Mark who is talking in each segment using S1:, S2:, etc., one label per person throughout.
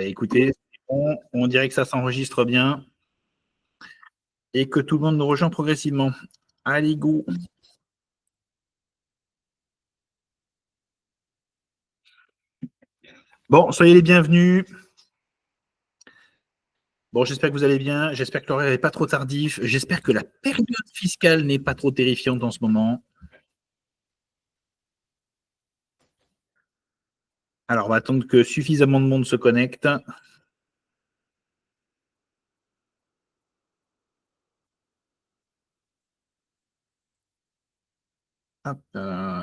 S1: Écoutez, on dirait que ça s'enregistre bien et que tout le monde nous rejoint progressivement. Allez, go. Bon, soyez les bienvenus. Bon, j'espère que vous allez bien. J'espère que l'horaire n'est pas trop tardif. J'espère que la période fiscale n'est pas trop terrifiante en ce moment. Alors, on va attendre que suffisamment de monde se connecte.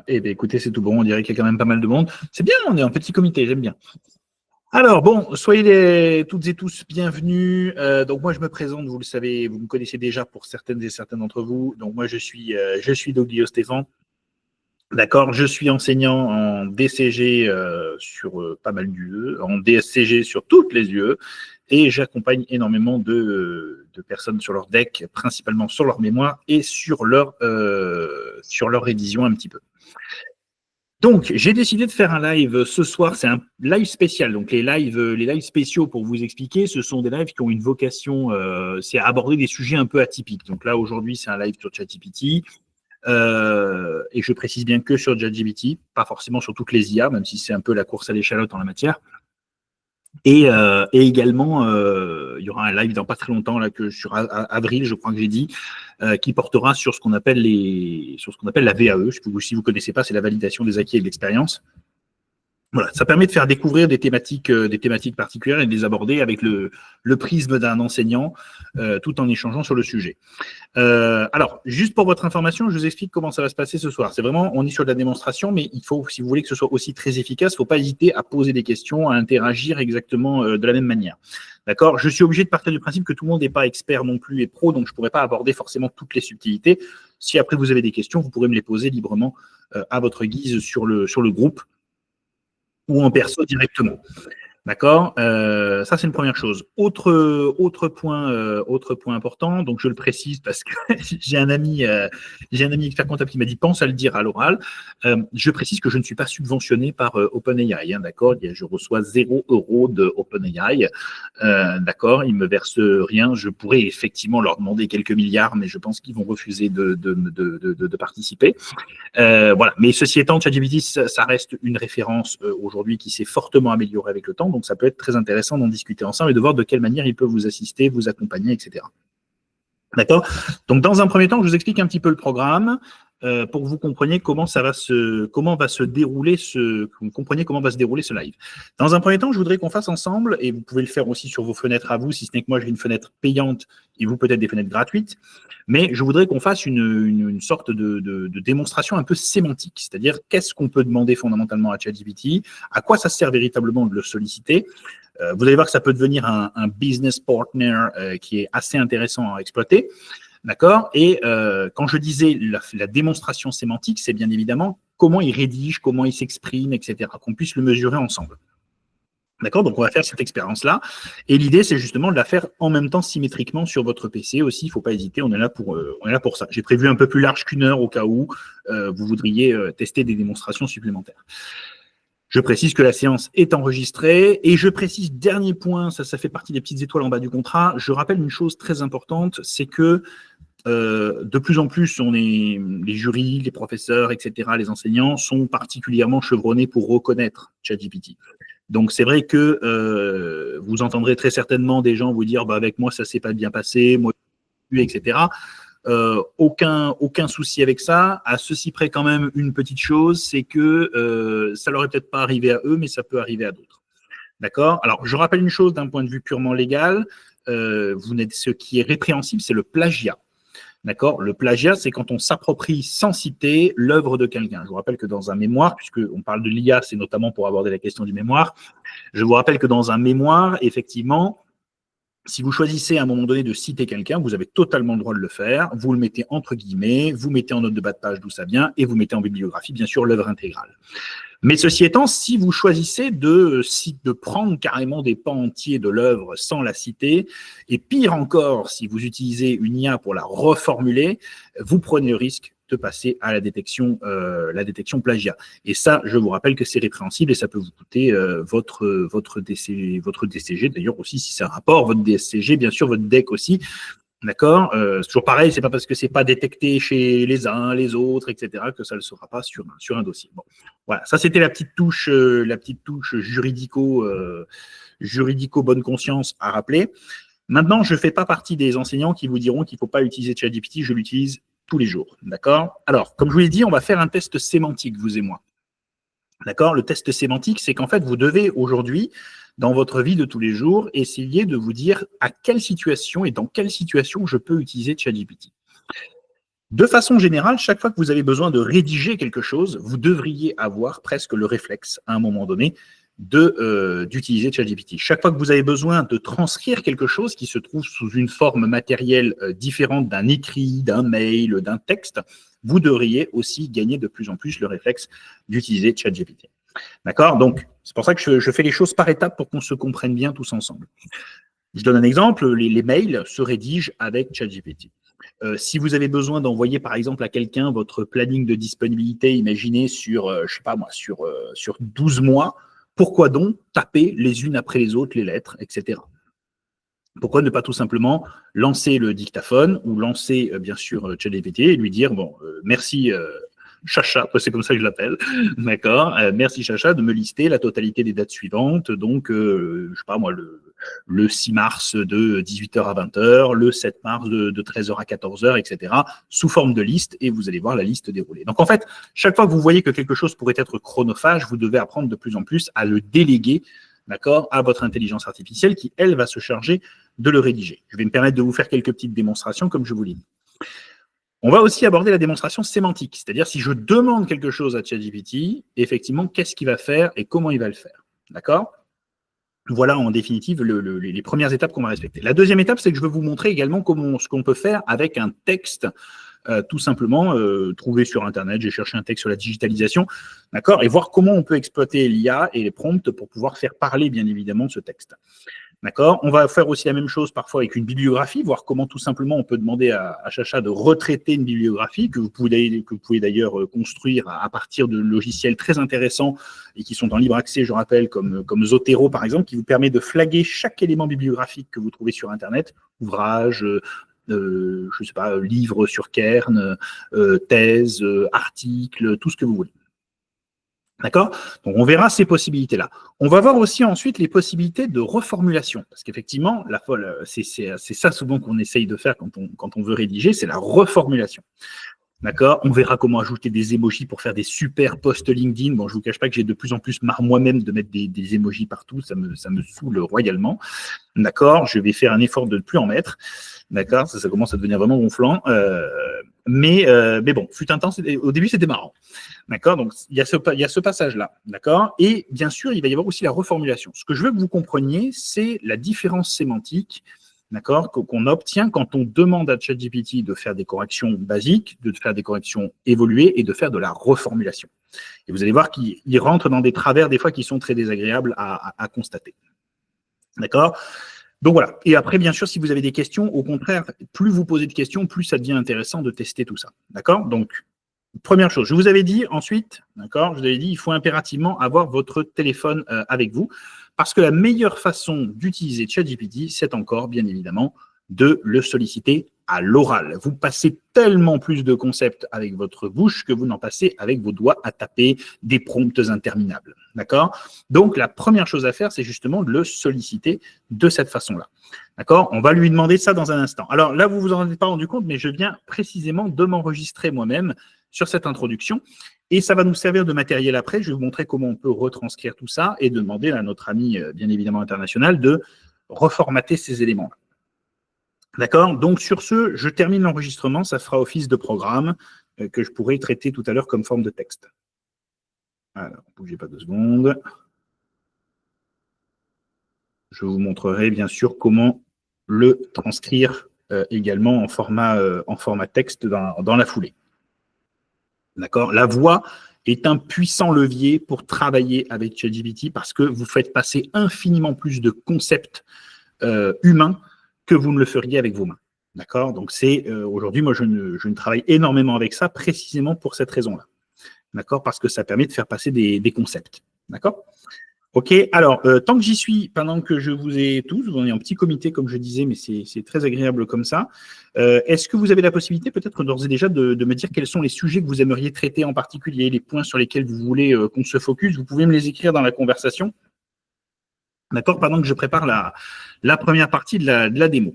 S1: Eh bien, écoutez, c'est tout bon. On dirait qu'il y a quand même pas mal de monde. C'est bien, on est en petit comité, j'aime bien. Alors, bon, soyez toutes et tous bienvenus. Donc, moi, je me présente, vous le savez, vous me connaissez déjà pour certaines et certains d'entre vous. Donc, moi, je suis Doglio Stéphane. D'accord, je suis enseignant en DCG sur pas mal d'UE, en DSCG sur toutes les UE, et j'accompagne énormément de personnes sur leur deck, principalement sur leur mémoire et sur leur révision un petit peu. Donc, j'ai décidé de faire un live ce soir. C'est un live spécial. Donc, les lives spéciaux, pour vous expliquer, ce sont des lives qui ont une vocation, c'est à aborder des sujets un peu atypiques. Donc là, aujourd'hui, c'est un live sur ChatGPT. Et je précise bien que sur ChatGPT, pas forcément sur toutes les IA, même si c'est un peu la course à l'échalote en la matière. Et également, il y aura un live dans pas très longtemps, là, sur avril, je crois que j'ai dit, qui portera sur ce qu'on appelle la VAE. Si vous connaissez pas, c'est la validation des acquis et de l'expérience. Voilà, ça permet de faire découvrir des thématiques particulières et de les aborder avec le prisme d'un enseignant, tout en échangeant sur le sujet. Alors, juste pour votre information, je vous explique comment ça va se passer ce soir. C'est vraiment, on est sur de la démonstration, mais il faut, si vous voulez que ce soit aussi très efficace, il ne faut pas hésiter à poser des questions, à interagir exactement de la même manière. D'accord ? Je suis obligé de partir du principe que tout le monde n'est pas expert non plus et pro, donc je ne pourrais pas aborder forcément toutes les subtilités. Si après vous avez des questions, vous pourrez me les poser librement à votre guise sur le groupe ou en perso directement. D'accord, ça c'est une première chose. Autre point important, donc je le précise parce que j'ai un ami expert comptable qui m'a dit pense à le dire à l'oral. Je précise que je ne suis pas subventionné par OpenAI, hein, d'accord. Je reçois 0 € de OpenAI, d'accord. Ils me versent rien. Je pourrais effectivement leur demander quelques milliards, mais je pense qu'ils vont refuser de participer. Voilà. Mais ceci étant, ChatGPT, ça reste une référence aujourd'hui qui s'est fortement améliorée avec le temps. Donc, ça peut être très intéressant d'en discuter ensemble et de voir de quelle manière il peut vous assister, vous accompagner, etc. D'accord ? Donc, dans un premier temps, je vous explique un petit peu le programme pour que vous compreniez comment va se dérouler ce live. Dans un premier temps, je voudrais qu'on fasse ensemble, et vous pouvez le faire aussi sur vos fenêtres à vous, si ce n'est que moi j'ai une fenêtre payante et vous peut-être des fenêtres gratuites, mais je voudrais qu'on fasse une sorte de démonstration un peu sémantique, c'est-à-dire qu'est-ce qu'on peut demander fondamentalement à ChatGPT, à quoi ça sert véritablement de le solliciter. Vous allez voir que ça peut devenir un business partner qui est assez intéressant à exploiter. D'accord ? Et quand je disais la démonstration sémantique, c'est bien évidemment comment il rédige, comment il s'exprime, etc., qu'on puisse le mesurer ensemble. D'accord ? Donc, on va faire cette expérience-là. Et l'idée, c'est justement de la faire en même temps symétriquement sur votre PC aussi. Il ne faut pas hésiter, on est là pour ça. J'ai prévu un peu plus large qu'1 heure au cas où vous voudriez tester des démonstrations supplémentaires. Je précise que la séance est enregistrée et je précise, dernier point, ça fait partie des petites étoiles en bas du contrat, je rappelle une chose très importante, c'est que de plus en plus, les jurys, les professeurs, etc., les enseignants sont particulièrement chevronnés pour reconnaître ChatGPT. Donc, c'est vrai que vous entendrez très certainement des gens vous dire bah, « avec moi, ça ne s'est pas bien passé, moi, etc. » Aucun souci avec ça. À ceci près quand même une petite chose, c'est que ça leur est peut-être pas arrivé à eux, mais ça peut arriver à d'autres. D'accord ? Alors, je rappelle une chose d'un point de vue purement légal. Ce qui est répréhensible, c'est le plagiat. D'accord ? Le plagiat, c'est quand on s'approprie sans citer l'œuvre de quelqu'un. Je vous rappelle que dans un mémoire, puisqu'on parle de l'IA, c'est notamment pour aborder la question du mémoire, je vous rappelle que dans un mémoire, effectivement, si vous choisissez à un moment donné de citer quelqu'un, vous avez totalement le droit de le faire. Vous le mettez entre guillemets, vous mettez en note de bas de page d'où ça vient et vous mettez en bibliographie, bien sûr, l'œuvre intégrale. Mais ceci étant, si vous choisissez de prendre carrément des pans entiers de l'œuvre sans la citer, et pire encore, si vous utilisez une IA pour la reformuler, vous prenez le risque de passer à la détection plagiat. Et ça, je vous rappelle que c'est répréhensible et ça peut vous coûter votre DCG, d'ailleurs aussi si c'est un rapport, votre DSCG, bien sûr, votre DEC aussi. D'accord, c'est toujours pareil, c'est pas parce que c'est pas détecté chez les uns, les autres, etc., que ça ne le sera pas sur un dossier. Bon, voilà, ça c'était la petite touche juridico bonne conscience à rappeler. Maintenant, je ne fais pas partie des enseignants qui vous diront qu'il ne faut pas utiliser ChatGPT, je l'utilise tous les jours. D'accord? Alors, comme je vous l'ai dit, on va faire un test sémantique, vous et moi. D'accord? Le test sémantique, c'est qu'en fait, vous devez aujourd'hui, dans votre vie de tous les jours, essayer de vous dire à quelle situation et dans quelle situation je peux utiliser ChatGPT. De façon générale, chaque fois que vous avez besoin de rédiger quelque chose, vous devriez avoir presque le réflexe, à un moment donné, d'utiliser ChatGPT. Chaque fois que vous avez besoin de transcrire quelque chose qui se trouve sous une forme matérielle différente d'un écrit, d'un mail, d'un texte, vous devriez aussi gagner de plus en plus le réflexe d'utiliser ChatGPT. D'accord? Donc, c'est pour ça que je fais les choses par étapes pour qu'on se comprenne bien tous ensemble. Je donne un exemple, les mails se rédigent avec ChatGPT. Si vous avez besoin d'envoyer, par exemple, à quelqu'un votre planning de disponibilité, imaginez sur 12 mois, pourquoi donc taper les unes après les autres les lettres, etc. Pourquoi ne pas tout simplement lancer le dictaphone ou lancer, bien sûr, ChatGPT et lui dire, bon, merci Chacha, c'est comme ça que je l'appelle, d'accord, merci Chacha de me lister la totalité des dates suivantes, donc, je sais pas moi, le 6 mars de 18h à 20h, le 7 mars de 13h à 14h, etc., sous forme de liste, et vous allez voir la liste dérouler. Donc en fait, chaque fois que vous voyez que quelque chose pourrait être chronophage, vous devez apprendre de plus en plus à le déléguer, d'accord, à votre intelligence artificielle qui, elle, va se charger de le rédiger. Je vais me permettre de vous faire quelques petites démonstrations, comme je vous l'ai dit. On va aussi aborder la démonstration sémantique, c'est-à-dire si je demande quelque chose à ChatGPT, effectivement, qu'est-ce qu'il va faire et comment il va le faire. D'accord? Voilà en définitive les premières étapes qu'on va respecter. La deuxième étape, c'est que je vais vous montrer également ce qu'on peut faire avec un texte, tout simplement trouvé sur Internet. J'ai cherché un texte sur la digitalisation, d'accord, et voir comment on peut exploiter l'IA et les prompts pour pouvoir faire parler, bien évidemment, ce texte. D'accord. On va faire aussi la même chose parfois avec une bibliographie, voir comment tout simplement on peut demander à Chacha de retraiter une bibliographie que vous pouvez d'ailleurs construire à partir de logiciels très intéressants et qui sont en libre accès, je rappelle, comme Zotero par exemple, qui vous permet de flaguer chaque élément bibliographique que vous trouvez sur Internet, ouvrage, je sais pas, livre sur Kern, thèse, article, tout ce que vous voulez. D'accord? Donc, on verra ces possibilités-là. On va voir aussi ensuite les possibilités de reformulation. Parce qu'effectivement, c'est ça souvent qu'on essaye de faire quand on veut rédiger, c'est la reformulation. D'accord? On verra comment ajouter des emojis pour faire des super posts LinkedIn. Bon, je vous cache pas que j'ai de plus en plus marre moi-même de mettre des emojis partout. Ça me saoule royalement. D'accord? Je vais faire un effort de ne plus en mettre. D'accord? Ça commence à devenir vraiment gonflant. Mais bon, fut un temps, au début, c'était marrant. D'accord? Donc, il y a ce passage-là. D'accord? Et bien sûr, il va y avoir aussi la reformulation. Ce que je veux que vous compreniez, c'est la différence sémantique, d'accord, qu'on obtient quand on demande à ChatGPT de faire des corrections basiques, de faire des corrections évoluées et de faire de la reformulation. Et vous allez voir qu'il rentre dans des travers, des fois, qui sont très désagréables à constater. D'accord? Donc voilà. Et après, bien sûr, si vous avez des questions, au contraire, plus vous posez de questions, plus ça devient intéressant de tester tout ça. D'accord? Donc, première chose, je vous avais dit ensuite, d'accord, je vous avais dit, il faut impérativement avoir votre téléphone avec vous, parce que la meilleure façon d'utiliser ChatGPT, c'est encore, bien évidemment, de le solliciter à l'oral. Vous passez tellement plus de concepts avec votre bouche que vous n'en passez avec vos doigts à taper des prompts interminables. D'accord? Donc, la première chose à faire, c'est justement de le solliciter de cette façon-là. D'accord? On va lui demander ça dans un instant. Alors là, vous ne vous en êtes pas rendu compte, mais je viens précisément de m'enregistrer moi-même sur cette introduction. Et ça va nous servir de matériel après. Je vais vous montrer comment on peut retranscrire tout ça et demander à notre ami, bien évidemment international, de reformater ces éléments-là. D'accord? Donc, sur ce, je termine l'enregistrement. Ça fera office de programme que je pourrai traiter tout à l'heure comme forme de texte. Alors, bougez pas 2 secondes. Je vous montrerai bien sûr comment le transcrire également en format texte dans la foulée. D'accord? La voix est un puissant levier pour travailler avec ChatGPT parce que vous faites passer infiniment plus de concepts humains que vous ne le feriez avec vos mains. D'accord? Donc, aujourd'hui, moi, je ne travaille énormément avec ça précisément pour cette raison-là. D'accord? Parce que ça permet de faire passer des concepts. D'accord? Ok, alors, tant que j'y suis, pendant que je vous ai tous, on est en petit comité, comme je disais, mais c'est très agréable comme ça. Est-ce que vous avez la possibilité, peut-être d'ores et déjà, de me dire quels sont les sujets que vous aimeriez traiter en particulier, les points sur lesquels vous voulez qu'on se focus? Vous pouvez me les écrire dans la conversation. D'accord? Pendant que je prépare la première partie de la démo.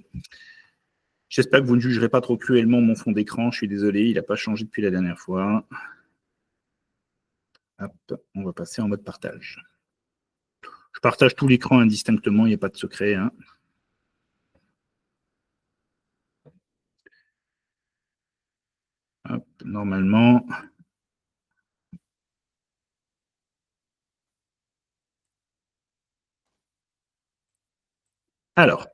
S1: J'espère que vous ne jugerez pas trop cruellement mon fond d'écran. Je suis désolé, il n'a pas changé depuis la dernière fois. Hop, on va passer en mode partage. Je partage tout l'écran indistinctement, il n'y a pas de secret. Hein. Hop, normalement. Alors,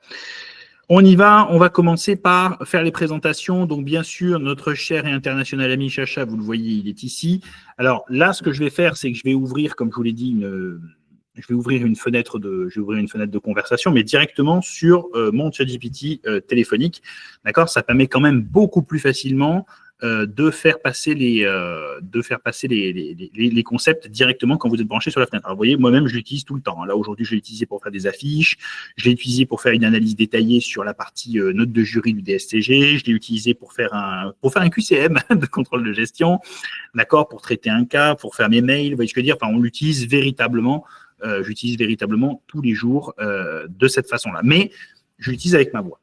S1: on y va. On va commencer par faire les présentations. Donc, bien sûr, notre cher et international ami Chacha, vous le voyez, il est ici. Alors là, ce que je vais faire, c'est que je vais ouvrir, comme je vous l'ai dit, je vais ouvrir une fenêtre de conversation, mais directement sur mon ChatGPT téléphonique. D'accord? Ça permet quand même beaucoup plus facilement de faire passer les concepts directement quand vous êtes branché sur la fenêtre. Alors, vous voyez, moi-même, je l'utilise tout le temps. Là, aujourd'hui, je l'ai utilisé pour faire des affiches. Je l'ai utilisé pour faire une analyse détaillée sur la partie note de jury du DSCG. Je l'ai utilisé pour faire un QCM de contrôle de gestion. D'accord? Pour traiter un cas, pour faire mes mails. Vous voyez ce que je veux dire? Enfin, on l'utilise véritablement. J'utilise véritablement tous les jours de cette façon-là. Mais je l'utilise avec ma voix.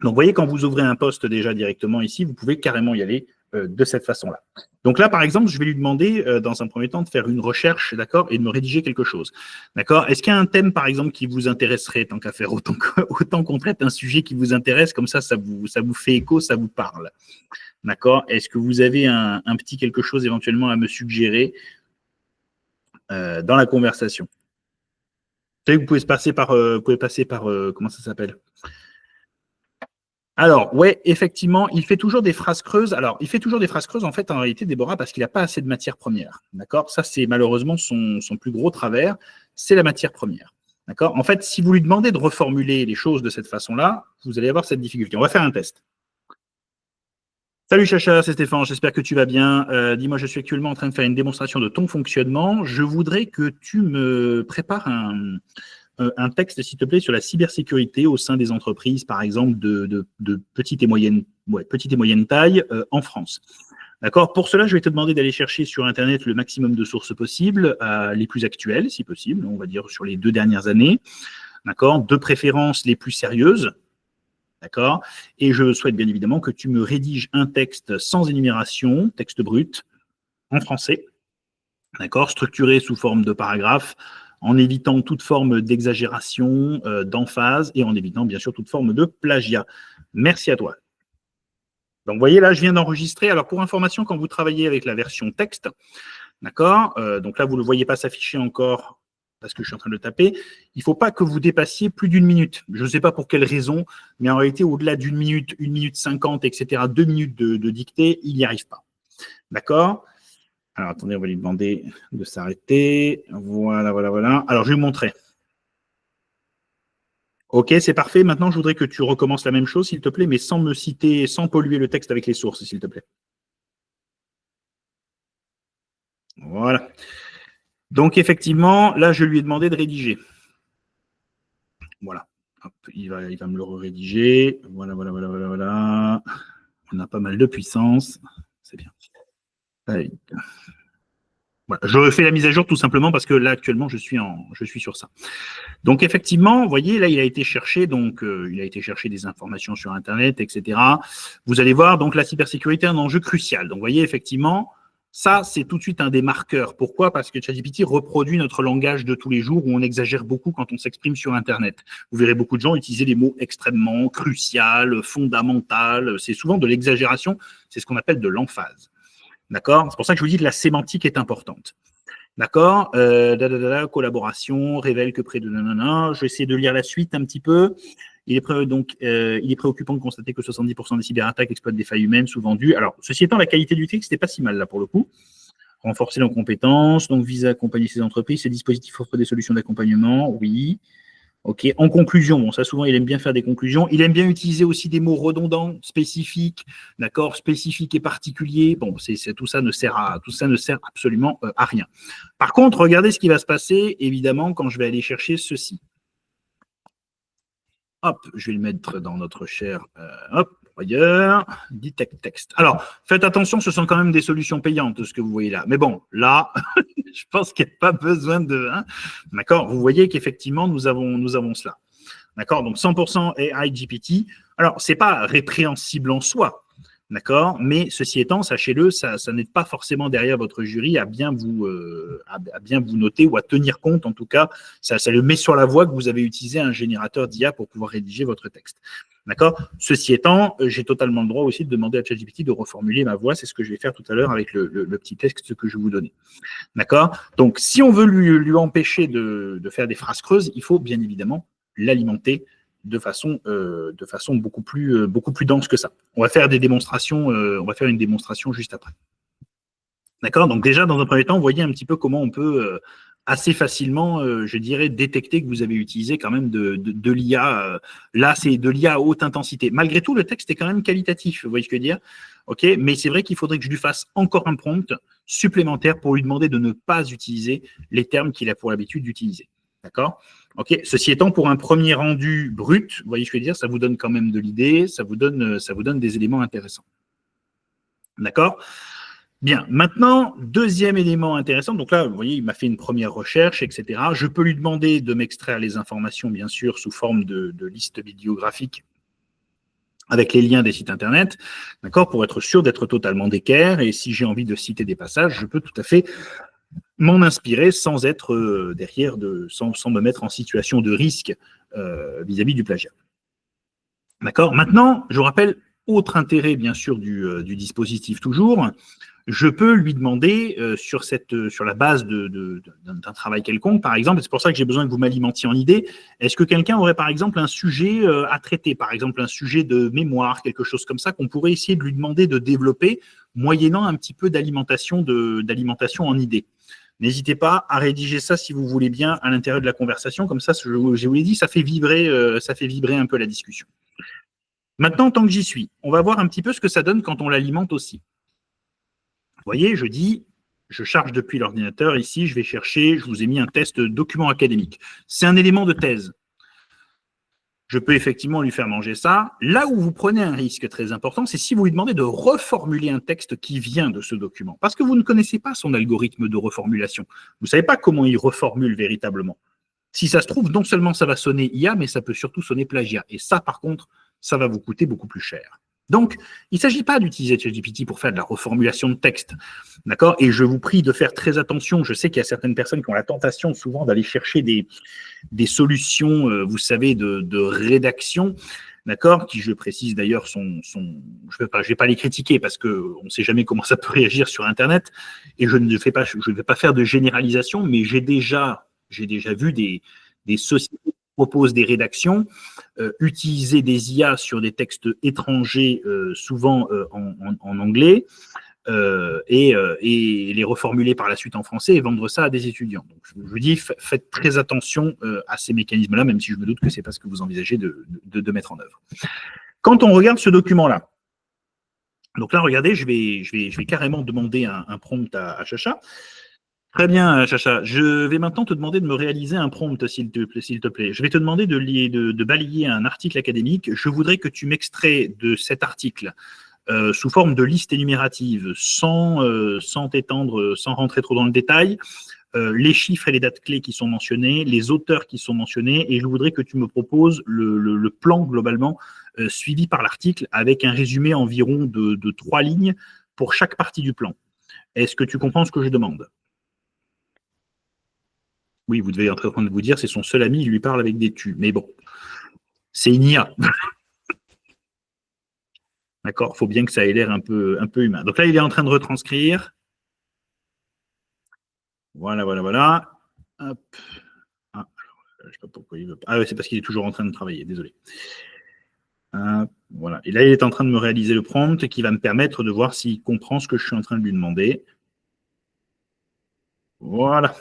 S1: Donc, vous voyez, quand vous ouvrez un poste déjà directement ici, vous pouvez carrément y aller de cette façon-là. Donc là, par exemple, je vais lui demander, dans un premier temps, de faire une recherche, d'accord, et de me rédiger quelque chose. D'accord? Est-ce qu'il y a un thème, par exemple, qui vous intéresserait, tant qu'à faire, autant qu'on traite un sujet qui vous intéresse, comme ça vous fait écho, ça vous parle. D'accord? Est-ce que vous avez un petit quelque chose éventuellement à me suggérer dans la conversation? Vous savez que vous pouvez passer par comment ça s'appelle? Alors, ouais, effectivement, il fait toujours des phrases creuses. Alors, il fait toujours des phrases creuses, en fait, en réalité, Déborah, parce qu'il n'a pas assez de matière première. D'accord? Ça, c'est malheureusement son plus gros travers, c'est la matière première. D'accord? En fait, si vous lui demandez de reformuler les choses de cette façon-là, vous allez avoir cette difficulté. On va faire un test. Salut Chacha, c'est Stéphane, j'espère que tu vas bien. Dis-moi, je suis actuellement en train de faire une démonstration de ton fonctionnement. Je voudrais que tu me prépares un texte, s'il te plaît, sur la cybersécurité au sein des entreprises, par exemple, de petite et moyenne taille en France. D'accord? Pour cela, je vais te demander d'aller chercher sur Internet le maximum de sources possibles, les plus actuelles, si possible, on va dire sur les 2 dernières années. D'accord? De préférence les plus sérieuses. D'accord? Et je souhaite bien évidemment que tu me rédiges un texte sans énumération, texte brut, en français. D'accord? Structuré sous forme de paragraphes, en évitant toute forme d'exagération, d'emphase et en évitant bien sûr toute forme de plagiat. Merci à toi. Donc, vous voyez, là, je viens d'enregistrer. Alors, pour information, quand vous travaillez avec la version texte, d'accord, donc là, vous ne le voyez pas s'afficher encore parce que je suis en train de le taper, il ne faut pas que vous dépassiez plus d'1 minute. Je ne sais pas pour quelle raison, mais en réalité, au-delà d'1 minute, 1 minute 50, etc., 2 minutes de dictée, il n'y arrive pas. D'accord? Alors, attendez, on va lui demander de s'arrêter. Voilà, voilà, voilà. Alors, je vais vous montrer. Ok, c'est parfait. Maintenant, je voudrais que tu recommences la même chose, s'il te plaît, mais sans me citer, sans polluer le texte avec les sources, s'il te plaît. Voilà. Donc, effectivement, là, je lui ai demandé de rédiger. Voilà. Hop, il va me le rédiger. Voilà, voilà, voilà, voilà, voilà. On a pas mal de puissance. C'est bien. Allez. Voilà. Je refais la mise à jour tout simplement parce que là, actuellement, je suis sur ça. Donc, effectivement, vous voyez, là, il a été chercher des informations sur Internet, etc. Vous allez voir, donc, la cybersécurité est un enjeu crucial. Donc, vous voyez, effectivement, ça, c'est tout de suite un des marqueurs. Pourquoi? Parce que ChatGPT reproduit notre langage de tous les jours où on exagère beaucoup quand on s'exprime sur Internet. Vous verrez beaucoup de gens utiliser les mots extrêmement, crucial, fondamental. C'est souvent de l'exagération. C'est ce qu'on appelle de l'emphase. D'accord? C'est pour ça que je vous dis que la sémantique est importante. D'accord? Collaboration, révèle que près de nanana. Je vais essayer de lire la suite un petit peu. Il est préoccupant de constater que 70% des cyberattaques exploitent des failles humaines, souvent dues. Alors, ceci étant, la qualité du texte n'est pas si mal là pour le coup. Renforcer leurs compétences, donc vise à accompagner ces entreprises. Ces dispositifs offrent des solutions d'accompagnement, oui. Ok. En conclusion, bon, ça souvent il aime bien faire des conclusions. Il aime bien utiliser aussi des mots redondants, spécifiques, d'accord, spécifiques et particuliers. Bon, tout ça ne sert absolument à rien. Par contre, regardez ce qui va se passer, évidemment, quand je vais aller chercher ceci. Hop, je vais le mettre dans notre cher, hop, ailleurs, detect text. Alors, faites attention, ce sont quand même des solutions payantes, ce que vous voyez là. Mais bon, là, je pense qu'il n'y a pas besoin de, hein. D'accord. Vous voyez qu'effectivement, nous avons cela. D'accord. Donc, 100% AI GPT. Alors, c'est pas répréhensible en soi. D'accord. Mais ceci étant, sachez-le, ça n'aide pas forcément derrière votre jury à bien vous noter ou à tenir compte, en tout cas, ça le met sur la voie que vous avez utilisé un générateur d'IA pour pouvoir rédiger votre texte. D'accord. Ceci étant, j'ai totalement le droit aussi de demander à ChatGPT de reformuler ma voix. C'est ce que je vais faire tout à l'heure avec le petit texte que je vais vous donner. D'accord. Donc, si on veut lui empêcher de faire des phrases creuses, il faut bien évidemment l'alimenter de façon beaucoup plus dense que ça. On va faire des démonstrations, on va faire une démonstration juste après. D'accord. Donc déjà, dans un premier temps, vous voyez un petit peu comment on peut assez facilement, je dirais, détecter que vous avez utilisé quand même de l'IA. Là, c'est de l'IA à haute intensité. Malgré tout, le texte est quand même qualitatif, vous voyez ce que je veux dire? Ok. Mais c'est vrai qu'il faudrait que je lui fasse encore un prompt supplémentaire pour lui demander de ne pas utiliser les termes qu'il a pour l'habitude d'utiliser. D'accord. Ok. Ceci étant, pour un premier rendu brut, vous voyez ce que je veux dire, ça vous donne quand même de l'idée, ça vous donne des éléments intéressants. D'accord. Bien. Maintenant, deuxième élément intéressant. Donc là, vous voyez, il m'a fait une première recherche, etc. Je peux lui demander de m'extraire les informations, bien sûr, sous forme de liste bibliographique avec les liens des sites internet, d'accord, pour être sûr d'être totalement d'équerre. Et si j'ai envie de citer des passages, je peux tout à fait m'en inspirer sans être sans me mettre en situation de risque vis-à-vis du plagiat. D'accord. Maintenant, je vous rappelle, autre intérêt, bien sûr, du dispositif toujours, je peux lui demander sur la base d'un travail quelconque, par exemple, et c'est pour ça que j'ai besoin que vous m'alimentiez en idées, est-ce que quelqu'un aurait, par exemple, un sujet à traiter, par exemple, un sujet de mémoire, quelque chose comme ça, qu'on pourrait essayer de lui demander de développer, moyennant un petit peu d'alimentation en idées. N'hésitez pas à rédiger ça, si vous voulez bien, à l'intérieur de la conversation, comme ça, je vous l'ai dit, ça fait vibrer un peu la discussion. Maintenant, tant que j'y suis, on va voir un petit peu ce que ça donne quand on l'alimente aussi. Vous voyez, je charge depuis l'ordinateur. Ici, je vais chercher, je vous ai mis un test document académique. C'est un élément de thèse. Je peux effectivement lui faire manger ça. Là où vous prenez un risque très important, c'est si vous lui demandez de reformuler un texte qui vient de ce document. Parce que vous ne connaissez pas son algorithme de reformulation. Vous ne savez pas comment il reformule véritablement. Si ça se trouve, non seulement ça va sonner IA, mais ça peut surtout sonner plagiat. Et ça, par contre, ça va vous coûter beaucoup plus cher. Donc, il ne s'agit pas d'utiliser ChatGPT pour faire de la reformulation de texte. D'accord. Et je vous prie de faire très attention. Je sais qu'il y a certaines personnes qui ont la tentation souvent d'aller chercher des solutions, vous savez, de rédaction. D'accord, qui, je précise d'ailleurs, je ne vais pas les critiquer parce qu'on ne sait jamais comment ça peut réagir sur Internet. Et je ne vais pas faire de généralisation, mais j'ai déjà vu des sociétés qui proposent des rédactions, utiliser des IA sur des textes étrangers, souvent en anglais, et les reformuler par la suite en français et vendre ça à des étudiants. Donc, je vous dis, faites très attention à ces mécanismes-là, même si je me doute que ce n'est pas ce que vous envisagez de mettre en œuvre. Quand on regarde ce document-là, donc là, regardez, je vais carrément demander un prompt à Chacha. Très bien, Chacha. Je vais maintenant te demander de me réaliser un prompt, s'il te plaît. Je vais te demander de balayer un article académique. Je voudrais que tu m'extrais de cet article sous forme de liste énumérative, sans t'étendre, sans rentrer trop dans le détail, les chiffres et les dates clés qui sont mentionnés, les auteurs qui sont mentionnés, et je voudrais que tu me proposes le plan globalement suivi par l'article avec un résumé environ de 3 lignes pour chaque partie du plan. Est-ce que tu comprends ce que je demande? Oui, vous devez être en train de vous dire, c'est son seul ami, il lui parle avec des tu. Mais bon, c'est une IA. D'accord, il faut bien que ça ait l'air un peu humain. Donc là, il est en train de retranscrire. Voilà. Hop. Ah, je ne sais pas pourquoi il veut pas. Ah, c'est parce qu'il est toujours en train de travailler, désolé. Voilà. Et là, il est en train de me réaliser le prompt qui va me permettre de voir s'il comprend ce que je suis en train de lui demander. Voilà.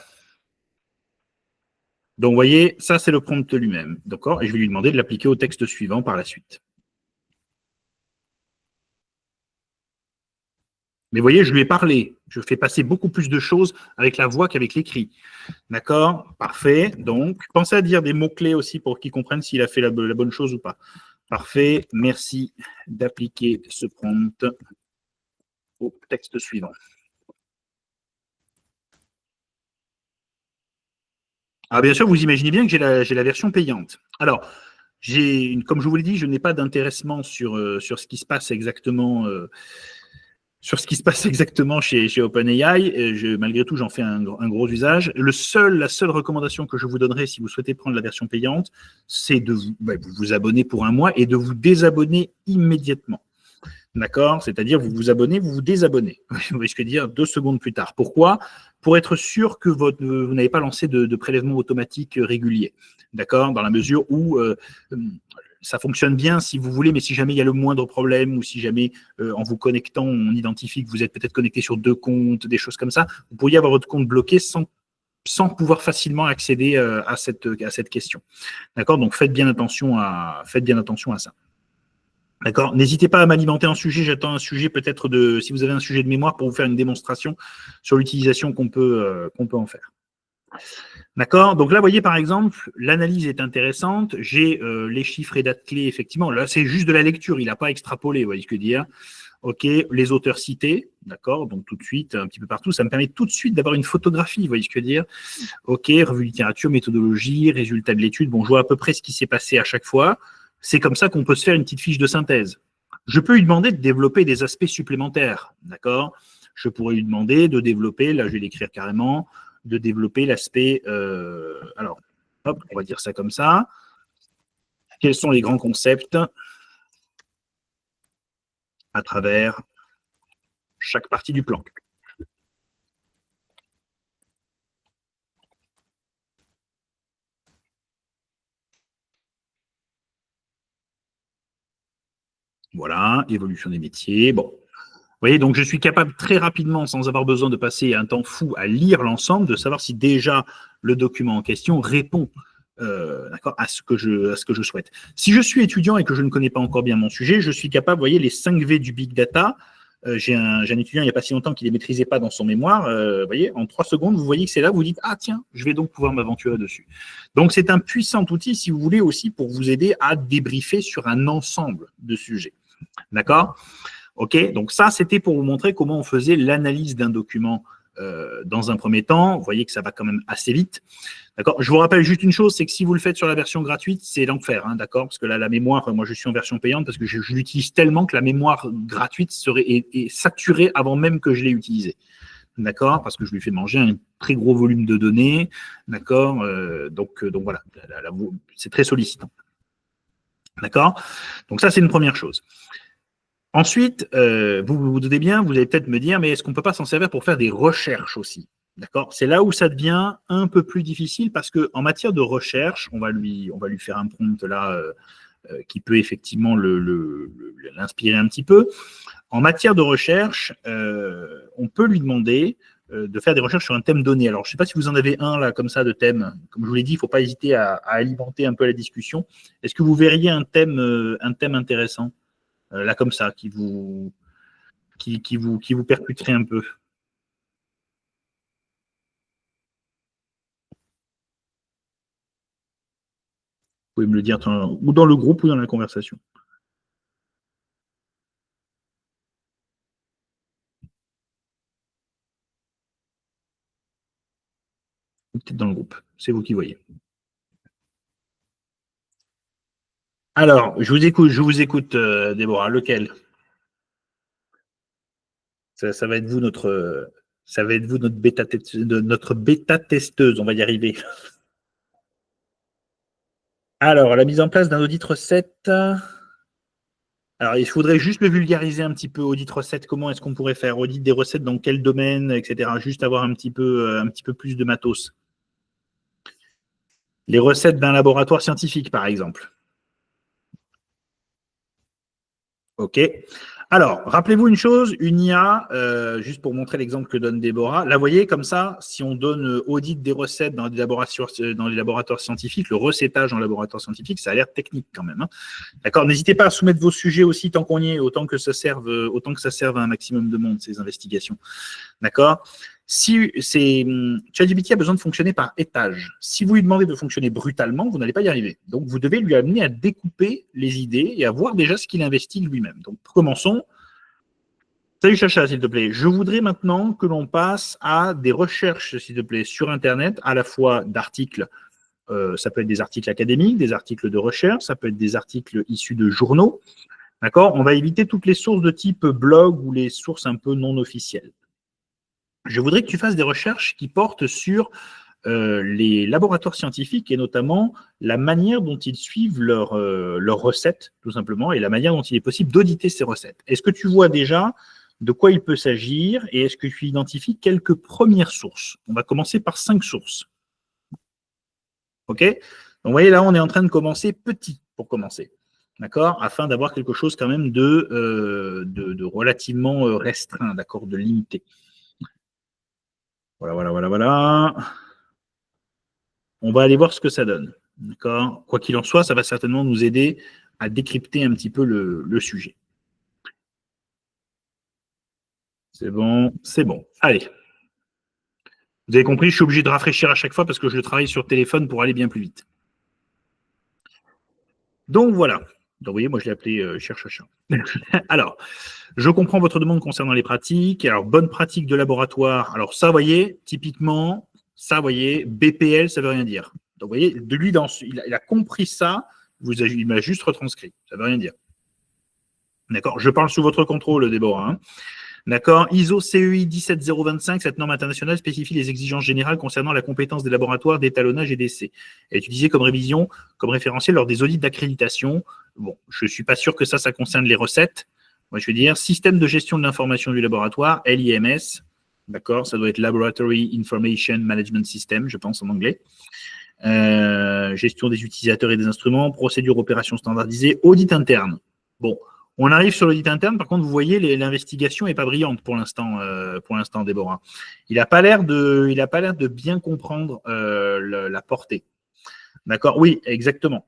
S1: Donc, vous voyez, ça, c'est le prompt lui-même. D'accord? Et je vais lui demander de l'appliquer au texte suivant par la suite. Mais vous voyez, je lui ai parlé. Je fais passer beaucoup plus de choses avec la voix qu'avec l'écrit. D'accord? Parfait. Donc, pensez à dire des mots-clés aussi pour qu'il comprenne s'il a fait la bonne chose ou pas. Parfait. Merci d'appliquer ce prompt au texte suivant. Alors, bien sûr, vous imaginez bien que j'ai la version payante. Alors, comme je vous l'ai dit, je n'ai pas d'intéressement sur ce qui se passe exactement chez OpenAI. Malgré tout, j'en fais un gros usage. La seule recommandation que je vous donnerai si vous souhaitez prendre la version payante, c'est de vous abonner pour un mois et de vous désabonner immédiatement. D'accord? C'est-à-dire, vous vous abonnez, vous vous désabonnez. Vous voyez ce que dire 2 secondes plus tard. Pourquoi? Pour être sûr que vous n'avez pas lancé de prélèvement automatique régulier. D'accord? Dans la mesure où ça fonctionne bien si vous voulez, mais si jamais il y a le moindre problème ou si jamais en vous connectant, on identifie que vous êtes peut-être connecté sur 2 comptes, des choses comme ça, vous pourriez avoir votre compte bloqué sans pouvoir facilement accéder à cette question. D'accord? Donc faites bien attention à ça. D'accord? N'hésitez pas à m'alimenter en sujet. J'attends un sujet peut-être si vous avez un sujet de mémoire pour vous faire une démonstration sur l'utilisation qu'on peut en faire. D'accord? Donc là, vous voyez, par exemple, l'analyse est intéressante. J'ai les chiffres et dates clés, effectivement. Là, c'est juste de la lecture. Il n'a pas extrapolé, vous voyez ce que je veux dire. OK, les auteurs cités, d'accord, donc tout de suite, un petit peu partout, ça me permet tout de suite d'avoir une photographie, vous voyez ce que je veux dire. OK, revue littérature, méthodologie, résultat de l'étude, bon, je vois à peu près ce qui s'est passé à chaque fois. C'est comme ça qu'on peut se faire une petite fiche de synthèse. Je peux lui demander de développer des aspects supplémentaires, d'accord. Je pourrais lui demander de développer, là je vais l'écrire carrément, de développer l'aspect, alors, hop, on va dire ça comme ça. Quels sont les grands concepts à travers chaque partie du plan? Voilà, évolution des métiers. Bon. Vous voyez, donc je suis capable très rapidement, sans avoir besoin de passer un temps fou à lire l'ensemble, de savoir si déjà le document en question répond à ce que je souhaite. Si je suis étudiant et que je ne connais pas encore bien mon sujet, je suis capable, vous voyez, les 5 V du big data. J'ai un étudiant il n'y a pas si longtemps qui ne les maîtrisait pas dans son mémoire. Vous voyez, en 3 secondes, vous voyez que c'est là, vous dites, ah tiens, je vais donc pouvoir m'aventurer dessus. Donc c'est un puissant outil, si vous voulez, aussi pour vous aider à débriefer sur un ensemble de sujets. D'accord? OK, donc ça, c'était pour vous montrer comment on faisait l'analyse d'un document dans un premier temps. Vous voyez que ça va quand même assez vite. D'accord. Je vous rappelle juste une chose, c'est que si vous le faites sur la version gratuite, c'est l'enfer, hein, d'accord? Parce que là, la mémoire, moi, je suis en version payante parce que je l'utilise tellement que la mémoire gratuite est saturée avant même que je l'ai utilisée. D'accord? Parce que je lui fais manger un très gros volume de données. D'accord? Donc voilà, c'est très sollicitant. D'accord? Donc ça, c'est une première chose. Ensuite, vous vous doutez bien, vous allez peut-être me dire, mais est-ce qu'on ne peut pas s'en servir pour faire des recherches aussi? D'accord? C'est là où ça devient un peu plus difficile parce qu'en matière de recherche, on va lui faire un prompt là qui peut effectivement l'inspirer un petit peu. En matière de recherche, on peut lui demander de faire des recherches sur un thème donné. Alors, je ne sais pas si vous en avez un là comme ça de thème. Comme je vous l'ai dit, il ne faut pas hésiter à alimenter un peu la discussion. Est-ce que vous verriez un thème intéressant? Là comme ça, qui vous percuterait un peu. Vous pouvez me le dire ou dans le groupe ou dans la conversation. Ou peut-être dans le groupe. C'est vous qui voyez. Alors, je vous écoute, Déborah. Lequel? Ça va être vous notre bêta testeuse. On va y arriver. Alors, la mise en place d'un audit recette. Alors, il faudrait juste le vulgariser un petit peu, audit recette, comment est-ce qu'on pourrait faire? Audit des recettes dans quel domaine, etc. Juste avoir un petit peu plus de matos. Les recettes d'un laboratoire scientifique, par exemple. OK. Alors, rappelez-vous une chose, une IA, juste pour montrer l'exemple que donne Déborah, là, vous voyez, comme ça, si on donne audit des recettes dans les laboratoires scientifiques, le recettage en laboratoire scientifique, ça a l'air technique quand même. Hein. D'accord. N'hésitez pas à soumettre vos sujets aussi tant qu'on y est, autant que ça serve à un maximum de monde, ces investigations. D'accord. Si ChatGPT a besoin de fonctionner par étage. Si vous lui demandez de fonctionner brutalement, vous n'allez pas y arriver. Donc, vous devez lui amener à découper les idées et à voir déjà ce qu'il investit lui-même. Donc, commençons. Salut Chacha, s'il te plaît. Je voudrais maintenant que l'on passe à des recherches, s'il te plaît, sur Internet, à la fois d'articles. Ça peut être des articles académiques, des articles de recherche, ça peut être des articles issus de journaux. D'accord. On va éviter toutes les sources de type blog ou les sources un peu non officielles. Je voudrais que tu fasses des recherches qui portent sur les laboratoires scientifiques et notamment la manière dont ils suivent leurs recettes, tout simplement, et la manière dont il est possible d'auditer ces recettes. Est-ce que tu vois déjà de quoi il peut s'agir et est-ce que tu identifies quelques premières sources? On va commencer par 5 sources. OK? Donc, vous voyez, là, on est en train de commencer petit pour commencer. D'accord? Afin d'avoir quelque chose quand même de relativement restreint, d'accord? De limité. Voilà. On va aller voir ce que ça donne. D'accord. Quoi qu'il en soit, ça va certainement nous aider à décrypter un petit peu le sujet. C'est bon, c'est bon. Allez. Vous avez compris, je suis obligé de rafraîchir à chaque fois parce que je travaille sur téléphone pour aller bien plus vite. Donc voilà. Donc, vous voyez, moi je l'ai appelé cherche à chat. Alors, je comprends votre demande concernant les pratiques. Alors, bonne pratique de laboratoire. Alors, ça, vous voyez, typiquement, ça, vous voyez, BPL, ça veut rien dire. Donc, vous voyez, de lui, il a compris ça, il m'a juste retranscrit. Ça veut rien dire. D'accord. Je parle sous votre contrôle, Déborah. Hein. D'accord. ISO CEI 17025, cette norme internationale spécifie les exigences générales concernant la compétence des laboratoires d'étalonnage et d'essai. Elle est utilisée comme révision, comme référentiel lors des audits d'accréditation. Bon, je ne suis pas sûr que ça concerne les recettes. Moi, je veux dire, système de gestion de l'information du laboratoire, LIMS. D'accord. Ça doit être Laboratory Information Management System, je pense en anglais. Gestion des utilisateurs et des instruments, procédure opération standardisée, audit interne. Bon, on arrive sur l'audit interne. Par contre, vous voyez, l'investigation n'est pas brillante pour l'instant, Déborah. Il n'a pas l'air de bien comprendre la portée. D'accord. Oui, exactement.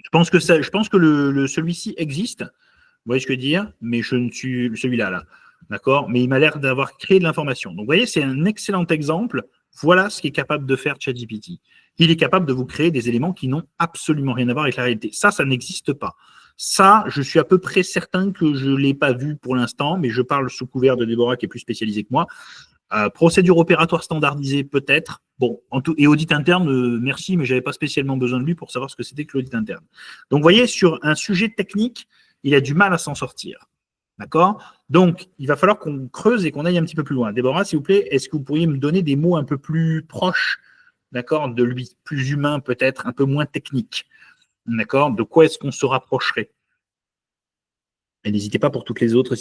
S1: Je pense que celui-ci existe. Vous voyez ce que je veux dire? Mais je ne suis celui-là, là. D'accord. Mais il m'a l'air d'avoir créé de l'information. Donc, vous voyez, c'est un excellent exemple. Voilà ce qu'est capable de faire ChatGPT. Il est capable de vous créer des éléments qui n'ont absolument rien à voir avec la réalité. Ça n'existe pas. Ça, je suis à peu près certain que je ne l'ai pas vu pour l'instant, mais je parle sous couvert de Déborah qui est plus spécialisée que moi. Procédure opératoire standardisée, peut-être. Bon, et audit interne, merci, mais je n'avais pas spécialement besoin de lui pour savoir ce que c'était que l'audit interne. Donc, vous voyez, sur un sujet technique, il a du mal à s'en sortir. D'accord? Donc, il va falloir qu'on creuse et qu'on aille un petit peu plus loin. Déborah, s'il vous plaît, est-ce que vous pourriez me donner des mots un peu plus proches, d'accord, de lui, plus humain peut-être, un peu moins technique? D'accord? De quoi est-ce qu'on se rapprocherait? Et n'hésitez pas pour toutes les autres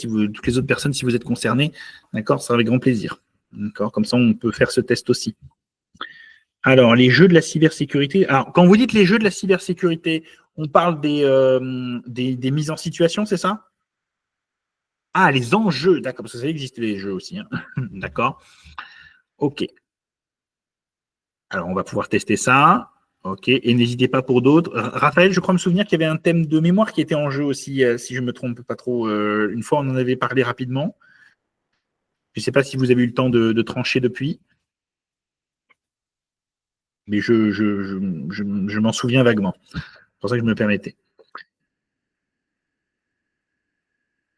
S1: personnes, si vous êtes concernés, d'accord, ça sera avec grand plaisir. D'accord? Comme ça, on peut faire ce test aussi. Alors, les jeux de la cybersécurité. Alors, quand vous dites les jeux de la cybersécurité, on parle des mises en situation, c'est ça? Ah, les enjeux, d'accord, parce que ça existe les jeux aussi. Hein. D'accord. OK. Alors, on va pouvoir tester ça. OK. Et n'hésitez pas pour d'autres. Raphaël, je crois me souvenir qu'il y avait un thème de mémoire qui était en jeu aussi, si je ne me trompe pas trop. Une fois, on en avait parlé rapidement. Je ne sais pas si vous avez eu le temps de trancher depuis, mais je m'en souviens vaguement. C'est pour ça que je me permettais.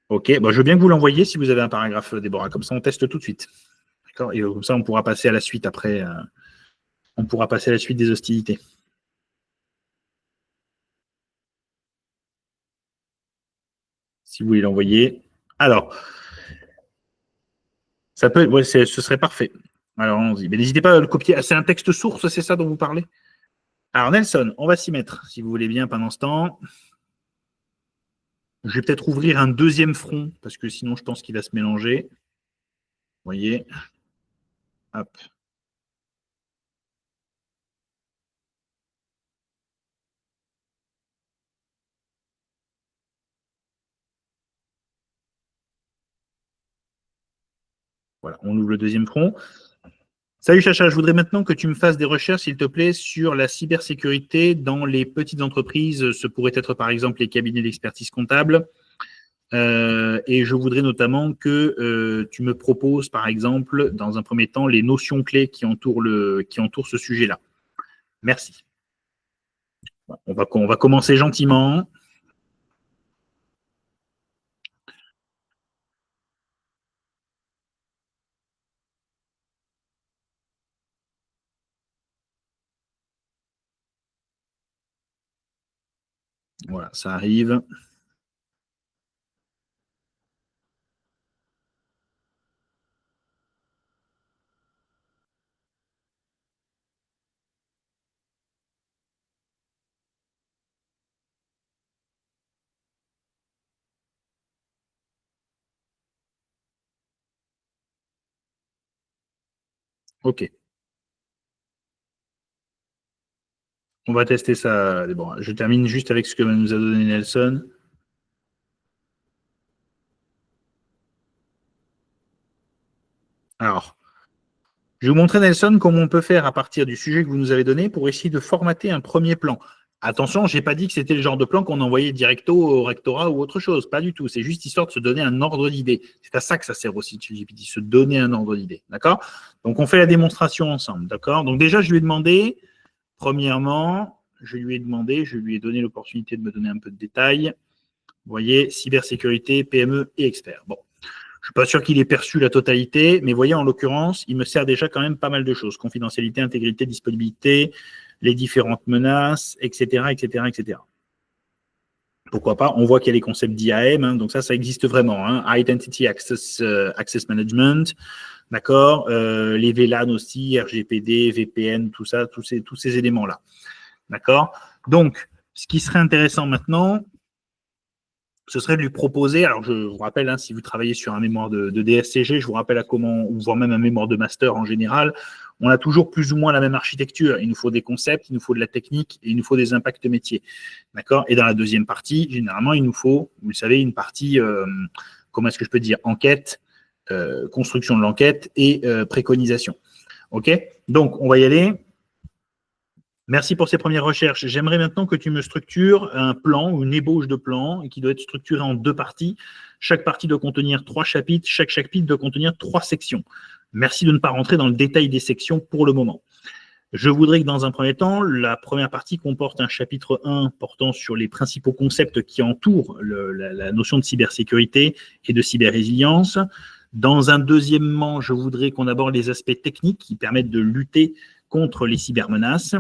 S1: OK. Bon, je veux bien que vous l'envoyiez si vous avez un paragraphe, Déborah. Comme ça, on teste tout de suite. D'accord. Et comme ça, on pourra passer à la suite après. On pourra passer à la suite des hostilités. Si vous voulez l'envoyer. Alors, ça peut, ouais, ce serait parfait. Alors, allons-y. Mais n'hésitez pas à le copier. Ah, c'est un texte source, c'est ça dont vous parlez? Alors, Nelson, on va s'y mettre, si vous voulez bien, pendant ce temps. Je vais peut-être ouvrir un deuxième front, parce que sinon, je pense qu'il va se mélanger. Vous voyez? Hop. Voilà, on ouvre le deuxième front. Salut Chacha, je voudrais maintenant que tu me fasses des recherches, s'il te plaît, sur la cybersécurité dans les petites entreprises. Ce pourrait être par exemple les cabinets d'expertise comptable. Et je voudrais notamment que tu me proposes, par exemple, dans un premier temps, les notions clés qui entourent ce sujet-là. Merci. On va commencer gentiment. Voilà, ça arrive. OK. On va tester ça. Bon, je termine juste avec ce que nous a donné Nelson. Alors, je vais vous montrer, Nelson, comment on peut faire à partir du sujet que vous nous avez donné pour essayer de formater un premier plan. Attention, je n'ai pas dit que c'était le genre de plan qu'on envoyait directo au rectorat ou autre chose. Pas du tout. C'est juste histoire de se donner un ordre d'idée. C'est à ça que ça sert aussi, ChatGPT, se donner un ordre d'idée. D'accord? Donc, on fait la démonstration ensemble. D'accord? Donc, déjà, je lui ai demandé, premièrement, je lui ai donné l'opportunité de me donner un peu de détails. Vous voyez, cybersécurité, PME et experts. Bon. Je ne suis pas sûr qu'il ait perçu la totalité, mais voyez, en l'occurrence, il me sert déjà quand même pas mal de choses. Confidentialité, intégrité, disponibilité, les différentes menaces, etc., etc., etc. Pourquoi pas? On voit qu'il y a les concepts d'IAM, hein, donc ça existe vraiment. Hein. Identity Access Management, d'accord? Les VLAN aussi, RGPD, VPN, tout ça, tous ces éléments-là. D'accord? Donc, ce qui serait intéressant maintenant, ce serait de lui proposer, alors je vous rappelle, hein, si vous travaillez sur un mémoire de DSCG, je vous rappelle à comment, ou voire même un mémoire de master en général, on a toujours plus ou moins la même architecture. Il nous faut des concepts, il nous faut de la technique et il nous faut des impacts métiers. D'accord? Et dans la deuxième partie, généralement, il nous faut, vous le savez, une partie, comment est-ce que je peux dire, enquête, construction de l'enquête et préconisation. OK? Donc, on va y aller. Merci pour ces premières recherches. J'aimerais maintenant que tu me structures un plan ou une ébauche de plan qui doit être structuré en 2 parties. Chaque partie doit contenir 3 chapitres. Chaque chapitre doit contenir 3 sections. Merci de ne pas rentrer dans le détail des sections pour le moment. Je voudrais que dans un premier temps, la première partie comporte un chapitre 1 portant sur les principaux concepts qui entourent la notion de cybersécurité et de cyberrésilience. Dans un deuxièmement, je voudrais qu'on aborde les aspects techniques qui permettent de lutter contre les cybermenaces.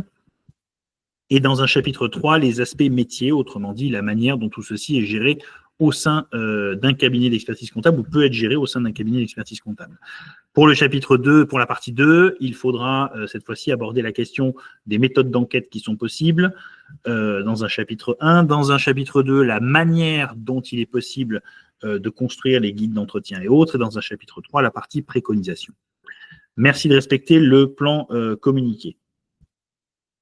S1: Et dans un chapitre 3, les aspects métiers, autrement dit, la manière dont tout ceci est géré au sein d'un cabinet d'expertise comptable ou peut être géré au sein d'un cabinet d'expertise comptable. Pour le chapitre 2, pour la partie 2, il faudra cette fois-ci aborder la question des méthodes d'enquête qui sont possibles dans un chapitre 1. Dans un chapitre 2, la manière dont il est possible de construire les guides d'entretien et autres. Et dans un chapitre 3, la partie préconisation. Merci de respecter le plan communiqué.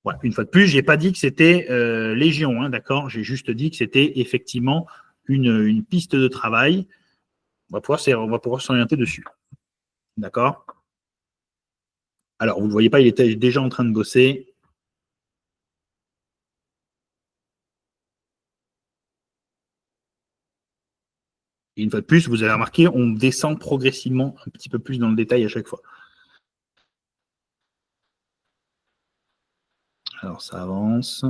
S1: Voilà, une fois de plus, je n'ai pas dit que c'était Légion, hein, d'accord? J'ai juste dit que c'était effectivement une piste de travail. On va pouvoir s'orienter dessus. D'accord? Alors, vous ne le voyez pas, il était déjà en train de bosser. Et une fois de plus, vous avez remarqué, on descend progressivement un petit peu plus dans le détail à chaque fois. Alors, ça avance.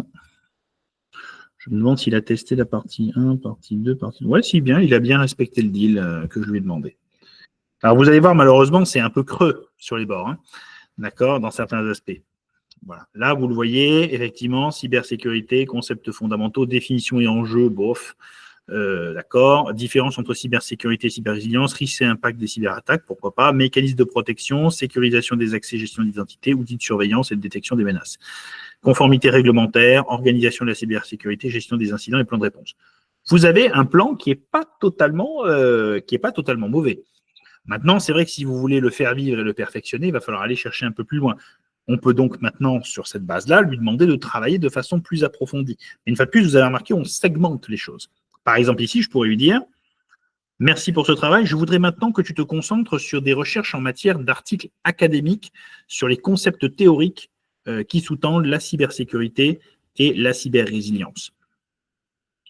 S1: Je me demande s'il a testé la partie 1, partie 2, partie... Ouais, si bien, il a bien respecté le deal que je lui ai demandé. Alors, vous allez voir, malheureusement, c'est un peu creux sur les bords, hein, d'accord, dans certains aspects. Voilà. Là, vous le voyez, effectivement, cybersécurité, concepts fondamentaux, définition et enjeux, bof, d'accord. Différence entre cybersécurité et cyberrésilience, risque et impact des cyberattaques, pourquoi pas. Mécanisme de protection, sécurisation des accès, gestion d'identité, outils de surveillance et de détection des menaces. Conformité réglementaire, organisation de la cybersécurité, gestion des incidents et plan de réponse. Vous avez un plan qui n'est pas totalement mauvais. Maintenant, c'est vrai que si vous voulez le faire vivre et le perfectionner, il va falloir aller chercher un peu plus loin. On peut donc maintenant, sur cette base-là, lui demander de travailler de façon plus approfondie. Mais une fois de plus, vous avez remarqué, on segmente les choses. Par exemple, ici, je pourrais lui dire, Merci pour ce travail. Je voudrais maintenant que tu te concentres sur des recherches en matière d'articles académiques sur les concepts théoriques qui sous-tendent la cybersécurité et la cyber-résilience.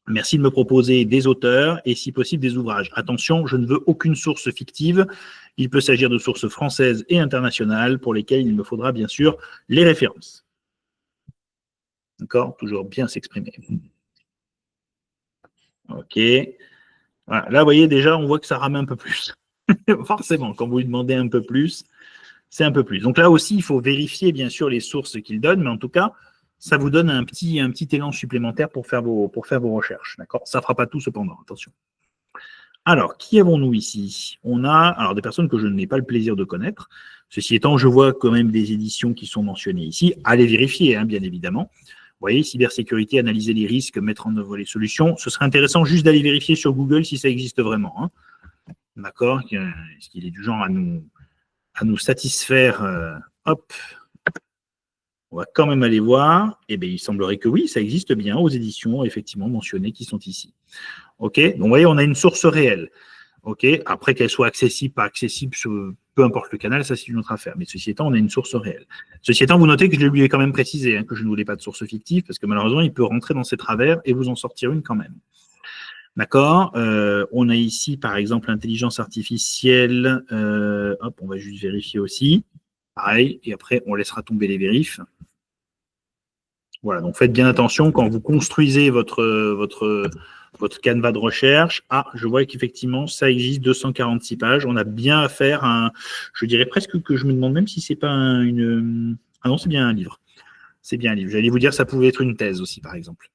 S1: Merci de me proposer des auteurs et, si possible, des ouvrages. Attention, je ne veux aucune source fictive. Il peut s'agir de sources françaises et internationales pour lesquelles il me faudra bien sûr les références. D'accord? Toujours bien s'exprimer. OK. Voilà. Là, vous voyez, déjà, on voit que ça rame un peu plus. Forcément, quand vous lui demandez un peu plus, c'est un peu plus. Donc là aussi, il faut vérifier, bien sûr, les sources qu'il donne, mais en tout cas, ça vous donne un petit élan supplémentaire pour faire vos recherches. D'accord? Ça ne fera pas tout, cependant, attention. Alors, qui avons-nous ici? On a alors des personnes que je n'ai pas le plaisir de connaître. Ceci étant, je vois quand même des éditions qui sont mentionnées ici. Allez vérifier, hein, bien évidemment. Vous voyez, cybersécurité, analyser les risques, mettre en œuvre les solutions. Ce serait intéressant juste d'aller vérifier sur Google si ça existe vraiment. Hein. D'accord? Est-ce qu'il est du genre à nous satisfaire? Hop. On va quand même aller voir. Eh bien, il semblerait que oui, ça existe bien aux éditions, effectivement, mentionnées qui sont ici. OK? Donc, vous voyez, on a une source réelle. OK? Après, qu'elle soit accessible, pas accessible, peu importe le canal, ça, c'est une autre affaire. Mais ceci étant, on a une source réelle. Ceci étant, vous notez que je lui ai quand même précisé hein, que je ne voulais pas de source fictive, parce que malheureusement, il peut rentrer dans ses travers et vous en sortir une quand même. D'accord? On a ici, par exemple, l'intelligence artificielle. Hop, on va juste vérifier aussi. Pareil, et après, on laissera tomber les vérifs. Voilà, donc faites bien attention quand vous construisez votre canevas de recherche. Ah, je vois qu'effectivement, ça existe 246 pages. On a bien à faire je dirais presque que je me demande même si c'est pas ah non, c'est bien un livre. C'est bien un livre. J'allais vous dire, ça pouvait être une thèse aussi, par exemple.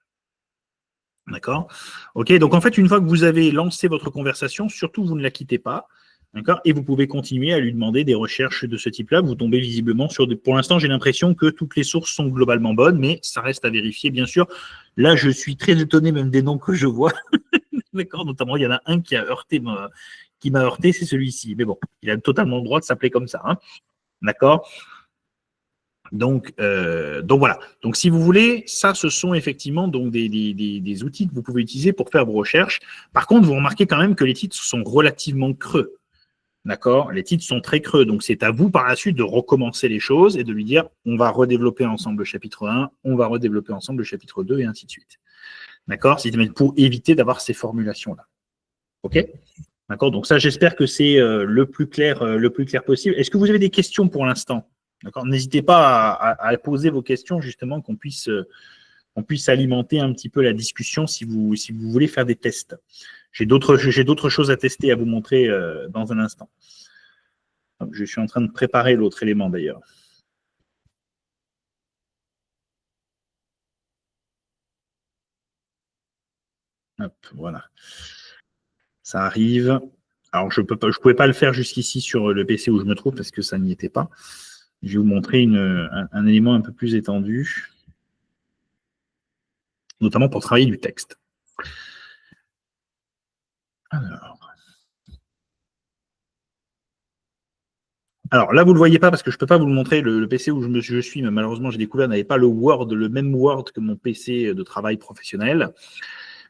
S1: D'accord? OK, donc en fait, une fois que vous avez lancé votre conversation, surtout, vous ne la quittez pas. D'accord? Et vous pouvez continuer à lui demander des recherches de ce type-là. Vous tombez visiblement sur des... Pour l'instant, j'ai l'impression que toutes les sources sont globalement bonnes, mais ça reste à vérifier, bien sûr. Là, je suis très étonné même des noms que je vois. D'accord? Notamment, il y en a un qui m'a heurté, c'est celui-ci. Mais bon, il a totalement le droit de s'appeler comme ça. Hein? D'accord? Donc voilà. Donc si vous voulez, ça, ce sont effectivement donc des outils que vous pouvez utiliser pour faire vos recherches. Par contre, vous remarquez quand même que les titres sont relativement creux. D'accord? Les titres sont très creux. Donc c'est à vous par la suite de recommencer les choses et de lui dire on va redévelopper ensemble le chapitre 1, on va redévelopper ensemble le chapitre 2 et ainsi de suite. D'accord? Pour éviter d'avoir ces formulations-là. OK? D'accord? Donc ça, j'espère que c'est le plus clair possible. Est-ce que vous avez des questions pour l'instant? D'accord. N'hésitez pas à poser vos questions, justement, qu'on puisse alimenter un petit peu la discussion si vous voulez faire des tests. J'ai d'autres choses à tester, à vous montrer dans un instant. Donc, je suis en train de préparer l'autre élément, d'ailleurs. Hop, voilà. Ça arrive. Alors, je pouvais pas le faire jusqu'ici sur le PC où je me trouve parce que ça n'y était pas. Je vais vous montrer un élément un peu plus étendu, notamment pour travailler du texte. Alors là, vous ne le voyez pas parce que je ne peux pas vous le montrer. Le PC où je suis, mais malheureusement, j'ai découvert, n'avait pas le même Word que mon PC de travail professionnel.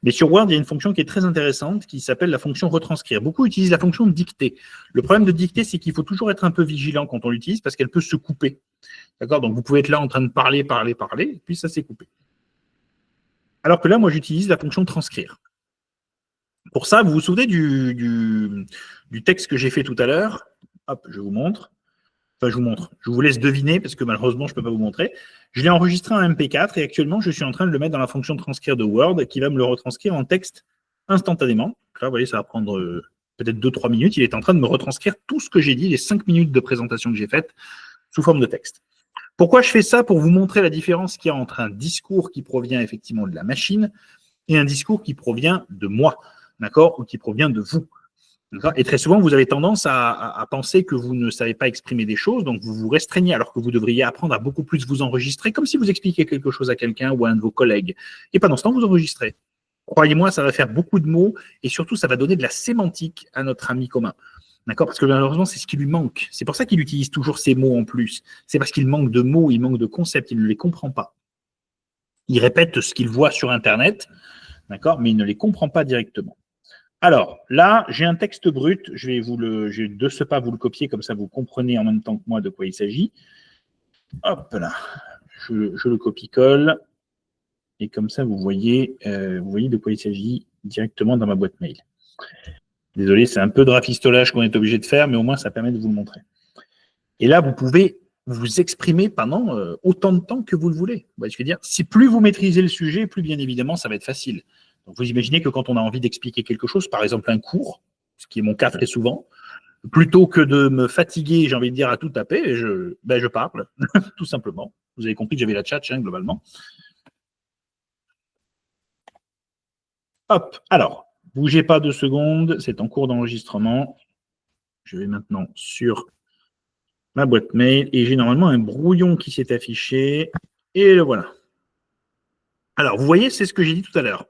S1: Mais sur Word, il y a une fonction qui est très intéressante qui s'appelle la fonction retranscrire. Beaucoup utilisent la fonction dicter. Le problème de dicter, c'est qu'il faut toujours être un peu vigilant quand on l'utilise parce qu'elle peut se couper. D'accord? Donc, vous pouvez être là en train de parler, et puis ça s'est coupé. Alors que là, moi, j'utilise la fonction transcrire. Pour ça, vous vous souvenez du texte que j'ai fait tout à l'heure? Hop, je vous montre. Enfin, je vous laisse deviner parce que malheureusement, je ne peux pas vous montrer. Je l'ai enregistré en MP4 et actuellement, je suis en train de le mettre dans la fonction de transcrire de Word qui va me le retranscrire en texte instantanément. Là, vous voyez, ça va prendre peut-être 2-3 minutes. Il est en train de me retranscrire tout ce que j'ai dit, les 5 minutes de présentation que j'ai faites sous forme de texte. Pourquoi je fais ça? Pour vous montrer la différence qu'il y a entre un discours qui provient effectivement de la machine et un discours qui provient de moi, d'accord, ou qui provient de vous. Et très souvent, vous avez tendance à penser que vous ne savez pas exprimer des choses, donc vous vous restreignez, alors que vous devriez apprendre à beaucoup plus vous enregistrer, comme si vous expliquiez quelque chose à quelqu'un ou à un de vos collègues. Et pendant ce temps, vous enregistrez. Croyez-moi, ça va faire beaucoup de mots, et surtout, ça va donner de la sémantique à notre ami commun. D'accord? Parce que malheureusement, c'est ce qui lui manque. C'est pour ça qu'il utilise toujours ces mots en plus. C'est parce qu'il manque de mots, il manque de concepts, il ne les comprend pas. Il répète ce qu'il voit sur Internet, d'accord? Mais il ne les comprend pas directement. Alors, là, j'ai un texte brut. Je vais de ce pas vous le copier, comme ça vous comprenez en même temps que moi de quoi il s'agit. Hop là, je le copie-colle. Et comme ça, vous voyez de quoi il s'agit directement dans ma boîte mail. Désolé, c'est un peu de rafistolage qu'on est obligé de faire, mais au moins, ça permet de vous le montrer. Et là, vous pouvez vous exprimer pendant autant de temps que vous le voulez. Vous voyez ce que je veux dire ? Si plus vous maîtrisez le sujet, plus bien évidemment, ça va être facile. Donc, vous imaginez que quand on a envie d'expliquer quelque chose, par exemple un cours, ce qui est mon cas très souvent, plutôt que de me fatiguer, j'ai envie de dire, à tout taper, je parle, tout simplement. Vous avez compris que j'avais la tchatche, hein, globalement. Hop, alors, bougez pas 2 secondes, c'est en cours d'enregistrement. Je vais maintenant sur ma boîte mail et j'ai normalement un brouillon qui s'est affiché. Et le voilà. Alors, vous voyez, c'est ce que j'ai dit tout à l'heure.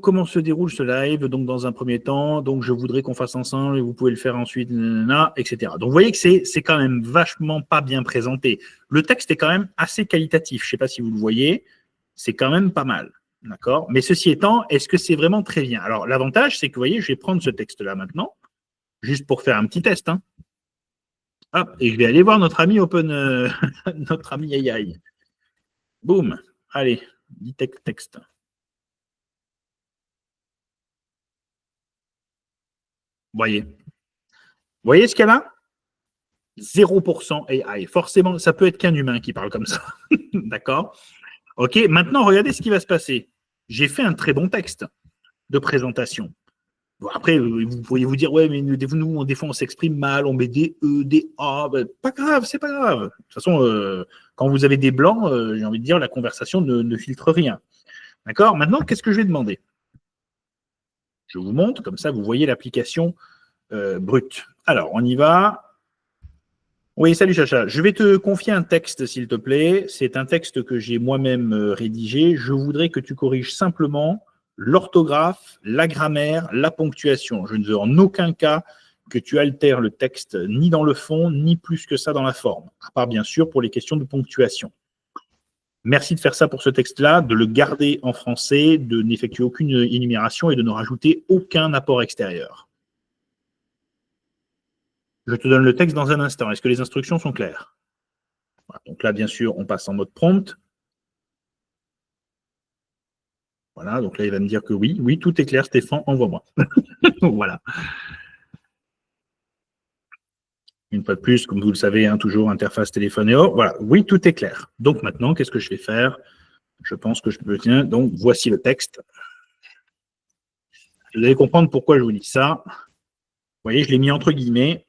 S1: Comment se déroule ce live? Donc, dans un premier temps, donc je voudrais qu'on fasse ensemble et vous pouvez le faire ensuite, etc. Donc, vous voyez que c'est quand même vachement pas bien présenté. Le texte est quand même assez qualitatif. Je ne sais pas si vous le voyez. C'est quand même pas mal. D'accord? Mais ceci étant, est-ce que c'est vraiment très bien? Alors, l'avantage, c'est que, vous voyez, je vais prendre ce texte-là maintenant, juste pour faire un petit test. Hein. Hop, et je vais aller voir notre ami Open, notre ami AI. Boum. Allez, detect texte. Voyez. Vous voyez ce qu'il y a là? 0% AI. Forcément, ça peut être qu'un humain qui parle comme ça. D'accord? OK, maintenant, regardez ce qui va se passer. J'ai fait un très bon texte de présentation. Bon, après, vous pourriez vous dire, ouais, mais nous, des fois, on s'exprime mal, on met des E, des A. Ben, pas grave, c'est pas grave. De toute façon, quand vous avez des blancs, j'ai envie de dire, la conversation ne filtre rien. D'accord? Maintenant, qu'est-ce que je vais demander? Je vous montre, comme ça, vous voyez l'application brute. Alors, on y va. Oui, salut Chacha. Je vais te confier un texte, s'il te plaît. C'est un texte que j'ai moi-même rédigé. Je voudrais que tu corriges simplement l'orthographe, la grammaire, la ponctuation. Je ne veux en aucun cas que tu altères le texte ni dans le fond, ni plus que ça dans la forme, à part bien sûr pour les questions de ponctuation. Merci de faire ça pour ce texte-là, de le garder en français, de n'effectuer aucune énumération et de ne rajouter aucun apport extérieur. Je te donne le texte dans un instant. Est-ce que les instructions sont claires? Voilà. Donc là, bien sûr, on passe en mode prompt. Voilà, donc là, il va me dire que oui. Oui, tout est clair, Stéphane, envoie-moi. Voilà. Une fois de plus, comme vous le savez, hein, toujours interface téléphone et or. Voilà, oui, tout est clair. Donc maintenant, qu'est-ce que je vais faire? Je pense que je peux bien. Donc, voici le texte. Vous allez comprendre pourquoi je vous dis ça. Vous voyez, je l'ai mis entre guillemets.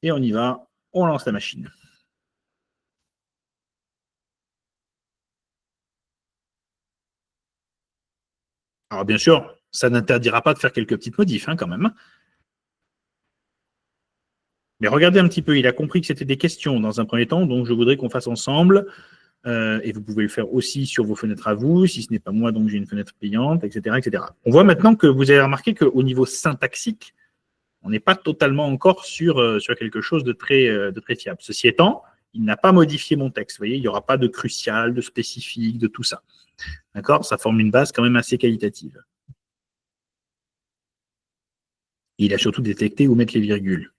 S1: Et on y va. On lance la machine. Alors, bien sûr, ça n'interdira pas de faire quelques petites modifs, hein, quand même. Mais regardez un petit peu, il a compris que c'était des questions dans un premier temps, donc je voudrais qu'on fasse ensemble. Et vous pouvez le faire aussi sur vos fenêtres à vous, si ce n'est pas moi, donc j'ai une fenêtre payante, etc., etc. On voit maintenant que vous avez remarqué qu'au niveau syntaxique, on n'est pas totalement encore sur quelque chose de très fiable. Ceci étant, il n'a pas modifié mon texte. Vous voyez, il n'y aura pas de crucial, de spécifique, de tout ça. D'accord? Ça forme une base quand même assez qualitative. Et il a surtout détecté où mettre les virgules.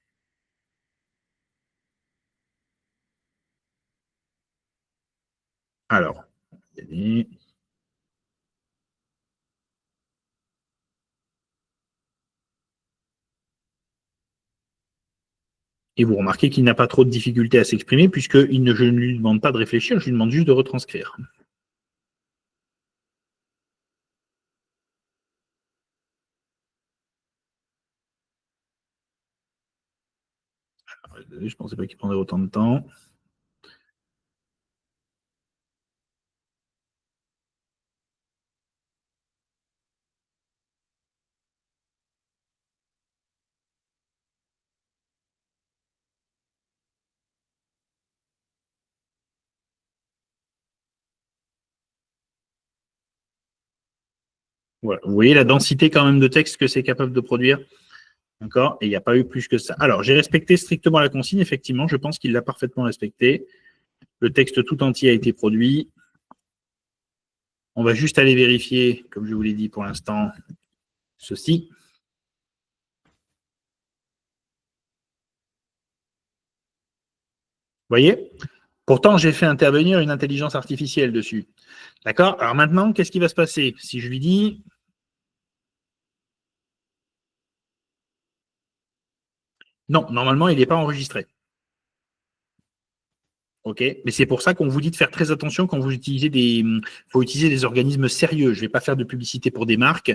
S1: Alors, et vous remarquez qu'il n'a pas trop de difficultés à s'exprimer puisque je ne lui demande pas de réfléchir, je lui demande juste de retranscrire. Alors, je ne pensais pas qu'il prendrait autant de temps. Voilà. Vous voyez la densité quand même de texte que c'est capable de produire. D'accord? Et il n'y a pas eu plus que ça. Alors, j'ai respecté strictement la consigne, effectivement, je pense qu'il l'a parfaitement respecté. Le texte tout entier a été produit. On va juste aller vérifier, comme je vous l'ai dit pour l'instant, ceci. Vous voyez? Pourtant, j'ai fait intervenir une intelligence artificielle dessus. D'accord? Alors maintenant, qu'est-ce qui va se passer? Si je lui dis... Non, normalement, il n'est pas enregistré. OK, mais c'est pour ça qu'on vous dit de faire très attention quand vous utilisez faut utiliser des organismes sérieux. Je ne vais pas faire de publicité pour des marques,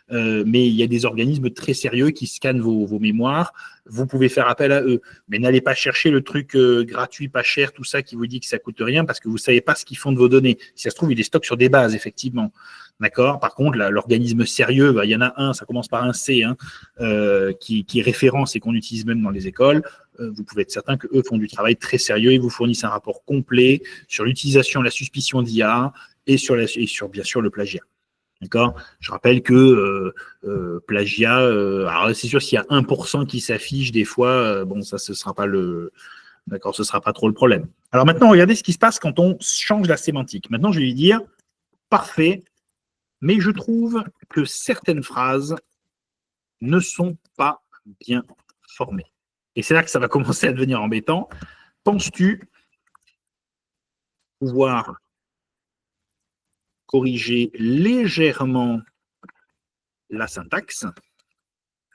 S1: mais il y a des organismes très sérieux qui scannent vos mémoires. Vous pouvez faire appel à eux, mais n'allez pas chercher le truc gratuit, pas cher, tout ça qui vous dit que ça coûte rien parce que vous ne savez pas ce qu'ils font de vos données. Si ça se trouve, il les stocke sur des bases, effectivement. D'accord. Par contre, l'organisme sérieux, bah, il y en a un, ça commence par un C, hein, qui est référence et qu'on utilise même dans les écoles. Vous pouvez être certain qu'eux font du travail très sérieux et vous fournissent un rapport complet sur l'utilisation, la suspicion d'IA et sur bien sûr le plagiat. D'accord. Je rappelle que plagiat, alors c'est sûr s'il y a 1% qui s'affiche des fois, bon ça ce sera pas d'accord, ce sera pas trop le problème. Alors maintenant regardez ce qui se passe quand on change la sémantique. Maintenant je vais lui dire parfait, mais je trouve que certaines phrases ne sont pas bien formées. Et c'est là que ça va commencer à devenir embêtant. Penses-tu pouvoir corriger légèrement la syntaxe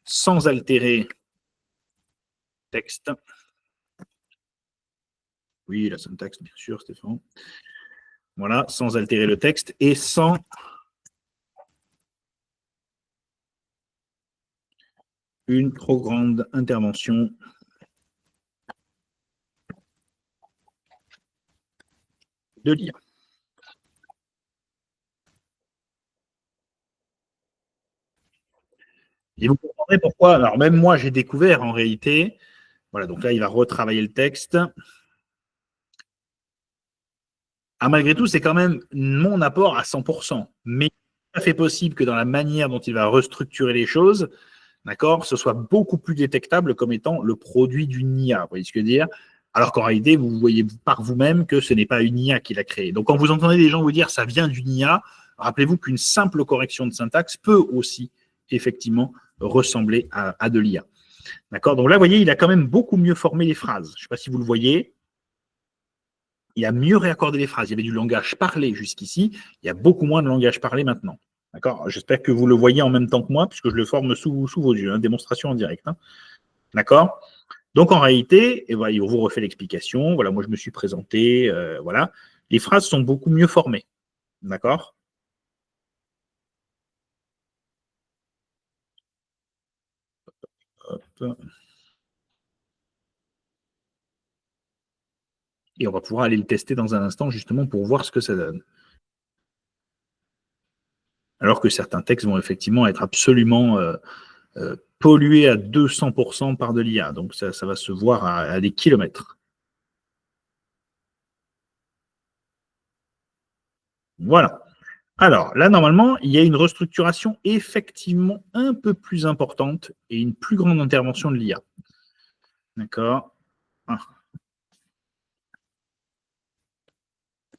S1: sans altérer le texte? Oui, la syntaxe, bien sûr, Stéphane. Voilà, sans altérer le texte et sans une trop grande intervention de l'IA. Et vous comprendrez pourquoi. Alors, même moi, j'ai découvert en réalité. Voilà, donc là, il va retravailler le texte. Ah, malgré tout, c'est quand même mon apport à 100%. Mais c'est fait possible que dans la manière dont il va restructurer les choses, d'accord, ce soit beaucoup plus détectable comme étant le produit d'une IA. Vous voyez ce que je veux dire? Alors qu'en réalité, vous voyez par vous-même que ce n'est pas une IA qui l'a créé. Donc, quand vous entendez des gens vous dire ça vient d'une IA, rappelez-vous qu'une simple correction de syntaxe peut aussi, effectivement, ressembler à de l'IA. D'accord? Donc là, vous voyez, il a quand même beaucoup mieux formé les phrases. Je ne sais pas si vous le voyez. Il a mieux réaccordé les phrases. Il y avait du langage parlé jusqu'ici. Il y a beaucoup moins de langage parlé maintenant. D'accord? J'espère que vous le voyez en même temps que moi, puisque je le forme sous vos yeux, hein, démonstration en direct. Hein. D'accord? Donc en réalité, et voilà, il vous refait l'explication. Voilà, moi je me suis présenté. Voilà, les phrases sont beaucoup mieux formées. D'accord? Hop. Et on va pouvoir aller le tester dans un instant justement pour voir ce que ça donne. Alors que certains textes vont effectivement être absolument pollués à 200% par de l'IA. Donc ça va se voir à des kilomètres. Voilà. Alors là, normalement, il y a une restructuration effectivement un peu plus importante et une plus grande intervention de l'IA. D'accord. Ah.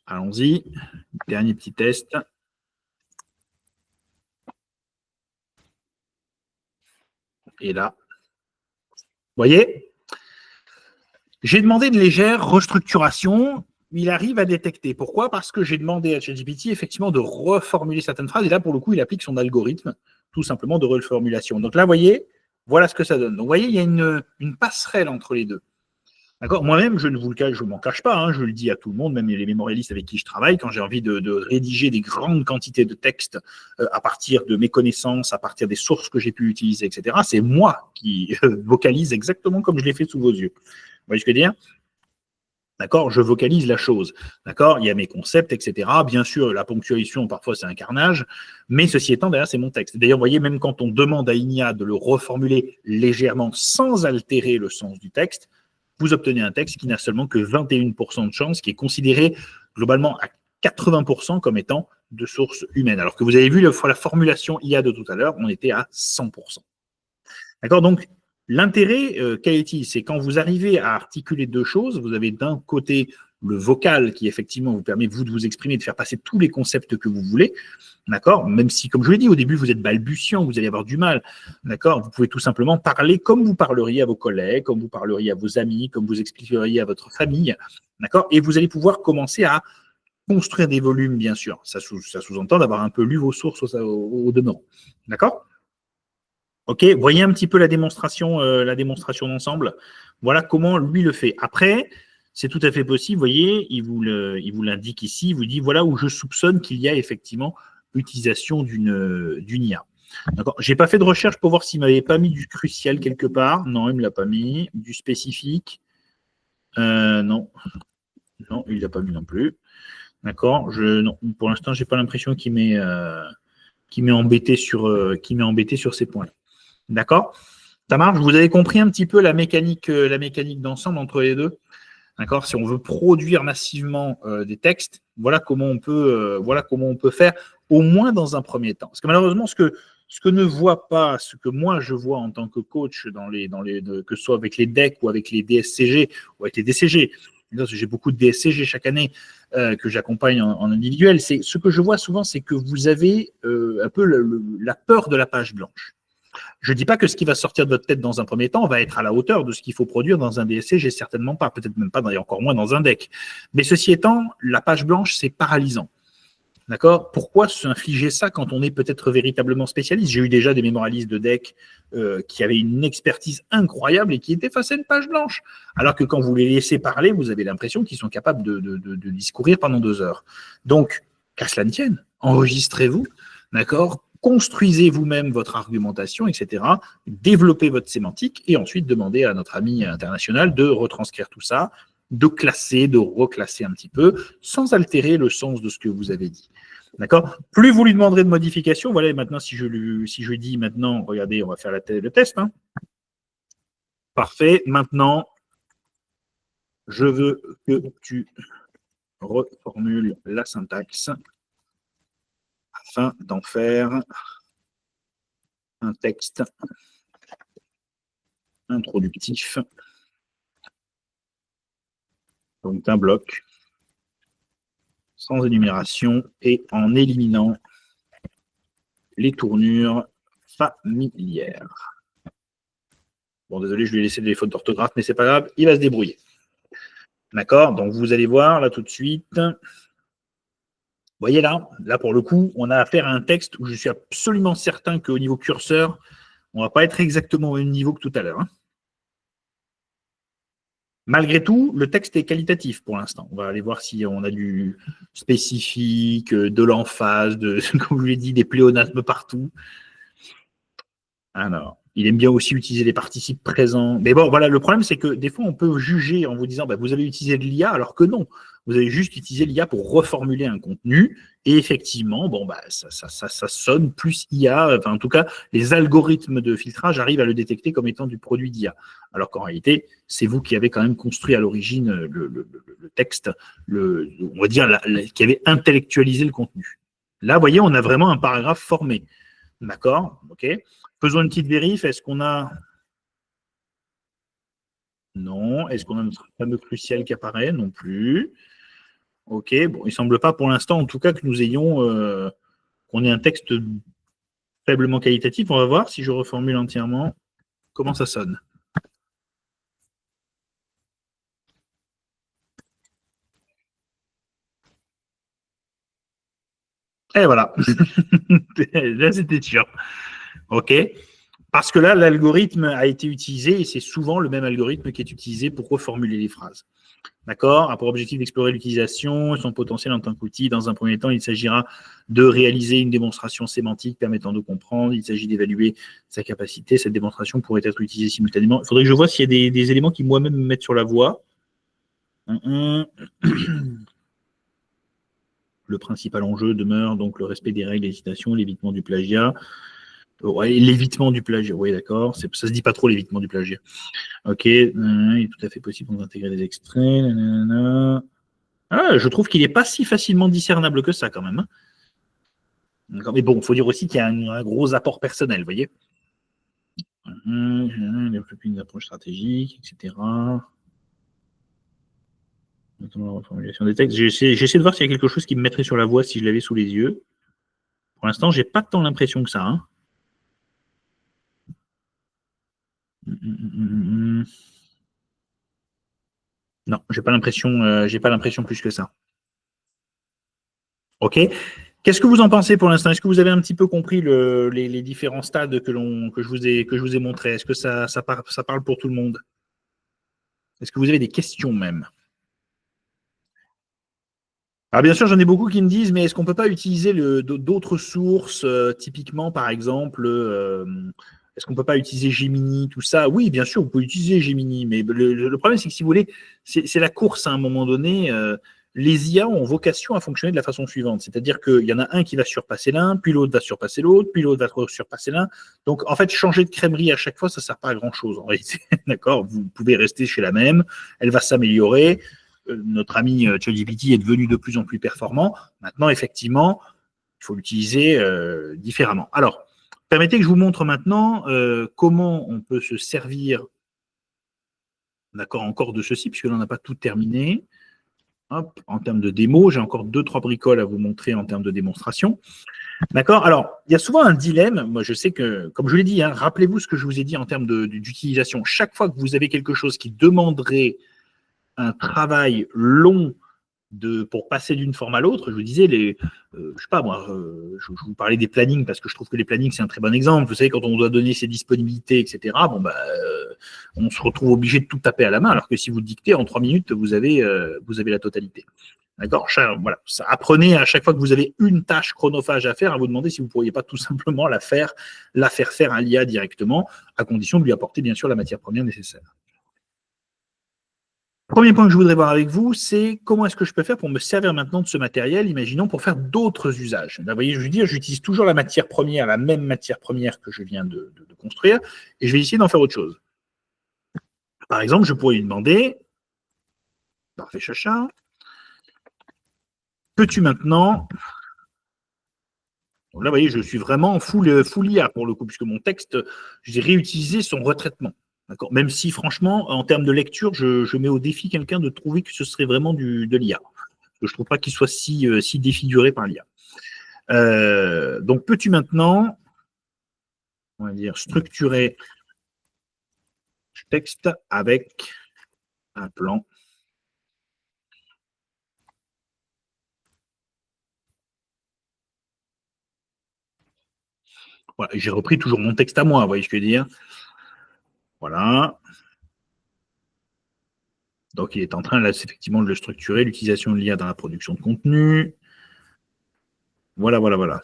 S1: Allons-y. Dernier petit test. Et là, vous voyez, j'ai demandé une légère restructuration. Il arrive à détecter. Pourquoi? Parce que j'ai demandé à ChatGPT effectivement de reformuler certaines phrases. Et là, pour le coup, il applique son algorithme tout simplement de reformulation. Donc là, vous voyez, voilà ce que ça donne. Donc vous voyez, il y a une passerelle entre les deux. D'accord. Moi-même, je ne vous le cache, je m'en cache pas, hein, je le dis à tout le monde, même les mémorialistes avec qui je travaille, quand j'ai envie de rédiger des grandes quantités de textes à partir de mes connaissances, à partir des sources que j'ai pu utiliser, etc., c'est moi qui vocalise exactement comme je l'ai fait sous vos yeux. Vous voyez ce que je veux dire? D'accord, je vocalise la chose. D'accord, il y a mes concepts, etc. Bien sûr, la ponctuation, parfois, c'est un carnage, mais ceci étant, derrière, c'est mon texte. D'ailleurs, vous voyez, même quand on demande à INIA de le reformuler légèrement sans altérer le sens du texte, vous obtenez un texte qui n'a seulement que 21% de chance, qui est considéré globalement à 80% comme étant de source humaine. Alors que vous avez vu la formulation IA de tout à l'heure, on était à 100%. D'accord? Donc, l'intérêt, quel est-il? C'est quand vous arrivez à articuler deux choses, vous avez d'un côté le vocal qui effectivement vous permet vous de vous exprimer, de faire passer tous les concepts que vous voulez, d'accord? Même si, comme je l'ai dit au début, vous êtes balbutiant, vous allez avoir du mal, d'accord? Vous pouvez tout simplement parler comme vous parleriez à vos collègues, comme vous parleriez à vos amis, comme vous expliqueriez à votre famille, d'accord? Et vous allez pouvoir commencer à construire des volumes, bien sûr. Ça sous-entend d'avoir un peu lu vos sources au demeurant, d'accord? Ok, voyez un petit peu la démonstration d'ensemble. Voilà comment lui le fait. Après, c'est tout à fait possible. Vous voyez, il vous l'indique ici. Il vous dit voilà où je soupçonne qu'il y a effectivement l'utilisation d'une IA. D'accord. J'ai pas fait de recherche pour voir s'il m'avait pas mis du crucial quelque part. Non, il me l'a pas mis. Du spécifique. Non, non, il l'a pas mis non plus. D'accord. Non, pour l'instant, j'ai pas l'impression qu'il m'est embêté sur ces points-là. D'accord. Ça marche. Vous avez compris un petit peu la mécanique d'ensemble entre les deux. D'accord. Si on veut produire massivement des textes, voilà comment on peut faire, au moins dans un premier temps. Parce que malheureusement, ce que ne voit pas, ce que moi je vois en tant que coach que ce soit avec les decks ou avec les DSCG ou avec les DCG. J'ai beaucoup de DSCG chaque année que j'accompagne en individuel. C'est ce que je vois souvent, c'est que vous avez un peu la peur de la page blanche. Je ne dis pas que ce qui va sortir de votre tête dans un premier temps va être à la hauteur de ce qu'il faut produire dans un DSC, certainement pas, peut-être même pas, et encore moins dans un deck. Mais ceci étant, la page blanche, c'est paralysant. D'accord? Pourquoi s'infliger ça quand on est peut-être véritablement spécialiste? J'ai eu déjà des mémoralistes de deck qui avaient une expertise incroyable et qui étaient face à une page blanche. Alors que quand vous les laissez parler, vous avez l'impression qu'ils sont capables de discourir pendant 2 heures. Donc, qu'à cela ne tienne, enregistrez-vous, d'accord? Construisez vous-même votre argumentation, etc. Développez votre sémantique et ensuite demandez à notre ami international de retranscrire tout ça, de classer, de reclasser un petit peu, sans altérer le sens de ce que vous avez dit. D'accord? Plus vous lui demanderez de modifications, voilà, et maintenant, si je dis maintenant, regardez, on va faire le test. Hein. Parfait. Maintenant, je veux que tu reformules la syntaxe afin d'en faire un texte introductif. Donc, d'un bloc, sans énumération et en éliminant les tournures familières. Bon, désolé, je lui ai laissé des fautes d'orthographe, mais c'est pas grave, il va se débrouiller. D'accord? Donc, vous allez voir, là, tout de suite. Vous voyez là, pour le coup, on a affaire à un texte où je suis absolument certain qu'au niveau curseur, on ne va pas être exactement au même niveau que tout à l'heure. Hein. Malgré tout, le texte est qualitatif pour l'instant. On va aller voir si on a du spécifique, de l'emphase, comme je vous l'ai dit, des pléonasmes partout. Alors, il aime bien aussi utiliser les participes présents. Mais bon, voilà, le problème, c'est que des fois, on peut juger en vous disant, bah, vous avez utilisé de l'IA, alors que non. Vous avez juste utilisé l'IA pour reformuler un contenu. Et effectivement, bon, bah, ça sonne plus IA. Enfin, en tout cas, les algorithmes de filtrage arrivent à le détecter comme étant du produit d'IA. Alors qu'en réalité, c'est vous qui avez quand même construit à l'origine le texte, on va dire, qui avez intellectualisé le contenu. Là, vous voyez, on a vraiment un paragraphe formé. D'accord? OK. Faisons une petite vérif. Est-ce qu'on a... Non. Est-ce qu'on a notre fameux crucial qui apparaît? Non plus. OK. Bon, il ne semble pas pour l'instant, en tout cas, que nous ayons... qu'on ait un texte faiblement qualitatif. On va voir si je reformule entièrement comment ça sonne. Et voilà. Là, c'était sûr. OK. Parce que là, l'algorithme a été utilisé et c'est souvent le même algorithme qui est utilisé pour reformuler les phrases. D'accord? A pour objectif d'explorer l'utilisation et son potentiel en tant qu'outil. Dans un premier temps, il s'agira de réaliser une démonstration sémantique permettant de comprendre. Il s'agit d'évaluer sa capacité. Cette démonstration pourrait être utilisée simultanément. Il faudrait que je vois s'il y a des éléments qui moi-même me mettent sur la voie. Le principal enjeu demeure donc le respect des règles d'hésitation, l'évitement du plagiat. Ouais, l'évitement du plagiat, oui, d'accord. Ça se dit pas trop, l'évitement du plagiat. Ok, il est tout à fait possible d'intégrer des extraits. Ah, je trouve qu'il n'est pas si facilement discernable que ça, quand même. Mais bon, il faut dire aussi qu'il y a un gros apport personnel, vous voyez. Développer une approche stratégique, etc. Notamment la reformulation des textes. J'essaie de voir s'il y a quelque chose qui me mettrait sur la voie si je l'avais sous les yeux. Pour l'instant, j'ai pas tant l'impression que ça. Hein. Non, j'ai pas l'impression plus que ça. Ok. Qu'est-ce que vous en pensez pour l'instant? Est-ce que vous avez un petit peu compris les différents stades que je vous ai montrés? Est-ce que ça parle pour tout le monde? Est-ce que vous avez des questions même? Alors bien sûr, j'en ai beaucoup qui me disent, mais est-ce qu'on ne peut pas utiliser d'autres sources, typiquement par exemple, est-ce qu'on ne peut pas utiliser Gemini, tout ça? Oui, bien sûr, vous pouvez utiliser Gemini, mais le problème, c'est que si vous voulez, c'est la course à un moment donné. Les IA ont vocation à fonctionner de la façon suivante, c'est-à-dire qu'il y en a un qui va surpasser l'un, puis l'autre va surpasser l'autre, puis l'autre va surpasser l'un. Donc en fait, changer de crèmerie à chaque fois, ça ne sert pas à grand-chose en réalité. D'accord? Vous pouvez rester chez la même, elle va s'améliorer. Notre ami ChatGPT est devenu de plus en plus performant. Maintenant, effectivement, il faut l'utiliser différemment. Alors, permettez que je vous montre maintenant comment on peut se servir, d'accord, encore de ceci, puisque là, on n'a pas tout terminé. Hop, en termes de démo, j'ai encore 2-3 bricoles à vous montrer en termes de démonstration. D'accord. Alors, il y a souvent un dilemme. Moi, je sais que, comme je l'ai dit, hein, rappelez-vous ce que je vous ai dit en termes d'utilisation. Chaque fois que vous avez quelque chose qui demanderait un travail long pour passer d'une forme à l'autre, je vous disais, je sais pas moi, je vous parlais des plannings parce que je trouve que les plannings c'est un très bon exemple. Vous savez, quand on doit donner ses disponibilités, etc., bon bah, on se retrouve obligé de tout taper à la main, alors que si vous dictez en 3 minutes, vous avez la totalité. D'accord. Voilà. Apprenez à chaque fois que vous avez une tâche chronophage à faire, à vous demander si vous ne pourriez pas tout simplement la faire faire à l'IA directement, à condition de lui apporter bien sûr la matière première nécessaire. Premier point que je voudrais voir avec vous, c'est comment est-ce que je peux faire pour me servir maintenant de ce matériel, imaginons, pour faire d'autres usages. Là, vous voyez, je veux dire, j'utilise toujours la matière première, la même matière première que je viens de construire, et je vais essayer d'en faire autre chose. Par exemple, je pourrais lui demander, parfait chacha, peux-tu maintenant, donc là, vous voyez, je suis vraiment full IA pour le coup, puisque mon texte, j'ai réutilisé son retraitement. Même si, franchement, en termes de lecture, je mets au défi quelqu'un de trouver que ce serait vraiment de l'IA. Je ne trouve pas qu'il soit si défiguré par l'IA. Donc, peux-tu maintenant, on va dire, structurer texte avec un plan? Voilà, j'ai repris toujours mon texte à moi, vous voyez ce que je veux dire? Voilà. Donc, il est en train, là, effectivement, de le structurer, l'utilisation de l'IA dans la production de contenu. Voilà, voilà, voilà.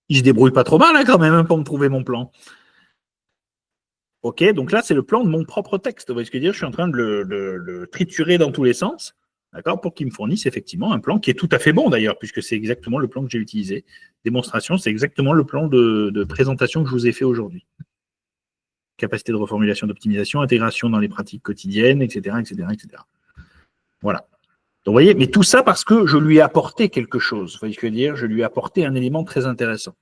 S1: Il se débrouille pas trop mal, hein, quand même, hein, pour me trouver mon plan. OK, donc là, c'est le plan de mon propre texte. Vous voyez ce que je veux dire? Je suis en train de le triturer dans tous les sens, d'accord, pour qu'il me fournisse effectivement un plan qui est tout à fait bon d'ailleurs, puisque c'est exactement le plan que j'ai utilisé. Démonstration, c'est exactement le plan de présentation que je vous ai fait aujourd'hui. Capacité de reformulation, d'optimisation, intégration dans les pratiques quotidiennes, etc., etc., etc. Voilà. Donc, vous voyez, mais tout ça parce que je lui ai apporté quelque chose. Vous voyez ce que je veux dire? Je lui ai apporté un élément très intéressant.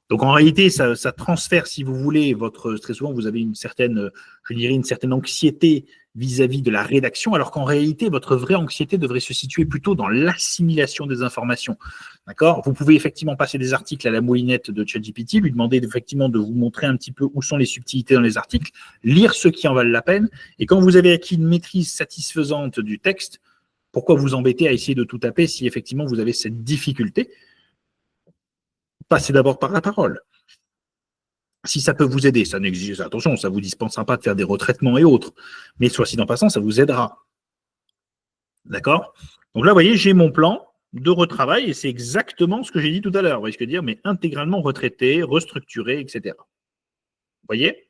S1: Donc en réalité, ça transfère, si vous voulez, très souvent vous avez une certaine, je dirais, une certaine anxiété vis-à-vis de la rédaction, alors qu'en réalité, votre vraie anxiété devrait se situer plutôt dans l'assimilation des informations. D'accord? Vous pouvez effectivement passer des articles à la moulinette de ChatGPT, lui demander effectivement de vous montrer un petit peu où sont les subtilités dans les articles, lire ceux qui en valent la peine, et quand vous avez acquis une maîtrise satisfaisante du texte, pourquoi vous embêter à essayer de tout taper si effectivement vous avez cette difficulté? Passez d'abord par la parole. Si ça peut vous aider, ça n'exige, attention, ça ne vous dispensera pas de faire des retraitements et autres, mais soit dit en passant, ça vous aidera. D'accord? Donc là, vous voyez, j'ai mon plan de retravail et c'est exactement ce que j'ai dit tout à l'heure. Vous voyez ce que je veux dire, mais intégralement retraité, restructuré, etc. Vous voyez?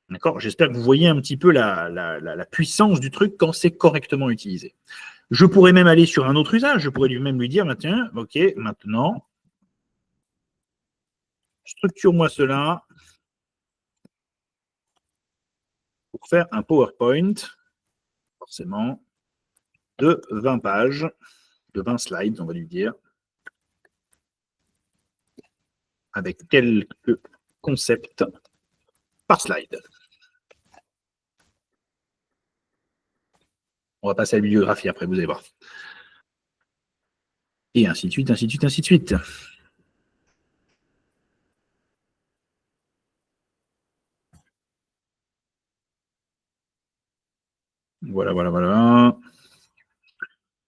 S1: D'accord? J'espère que vous voyez un petit peu la puissance du truc quand c'est correctement utilisé. Je pourrais même aller sur un autre usage. Je pourrais même lui dire, tiens, OK, maintenant, structure-moi cela pour faire un PowerPoint, forcément. de 20 pages, de 20 slides, on va lui dire, avec quelques concepts par slide. On va passer à la bibliographie après, vous allez voir. Et ainsi de suite, ainsi de suite, ainsi de suite. Voilà, voilà, voilà.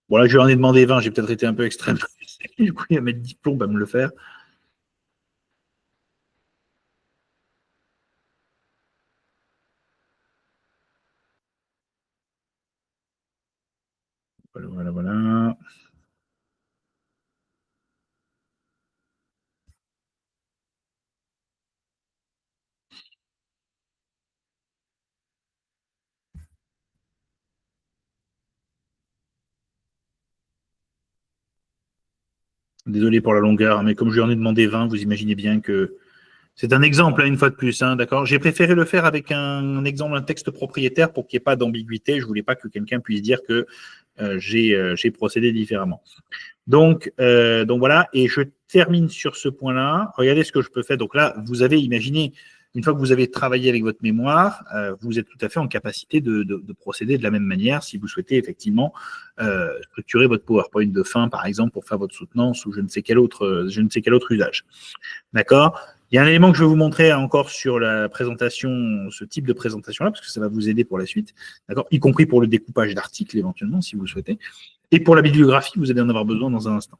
S1: Bon, là, je lui en ai demandé 20, j'ai peut-être été un peu extrême. Du coup, il va mettre 10 plombs à me le faire. Voilà, voilà, voilà. Désolé pour la longueur, mais comme je lui en ai demandé 20, vous imaginez bien que c'est un exemple, une fois de plus, hein, d'accord. J'ai préféré le faire avec un exemple, un texte propriétaire pour qu'il n'y ait pas d'ambiguïté. Je ne voulais pas que quelqu'un puisse dire que j'ai procédé différemment. Donc voilà, et je termine sur ce point-là. Regardez ce que je peux faire. Donc là, vous avez imaginé, une fois que vous avez travaillé avec votre mémoire, vous êtes tout à fait en capacité de procéder de la même manière si vous souhaitez effectivement structurer votre PowerPoint de fin, par exemple, pour faire votre soutenance ou je ne sais quel autre usage. D'accord? Il y a un élément que je vais vous montrer encore sur la présentation, ce type de présentation-là, parce que ça va vous aider pour la suite, d'accord? Y compris pour le découpage d'articles éventuellement, si vous le souhaitez. Et pour la bibliographie, vous allez en avoir besoin dans un instant.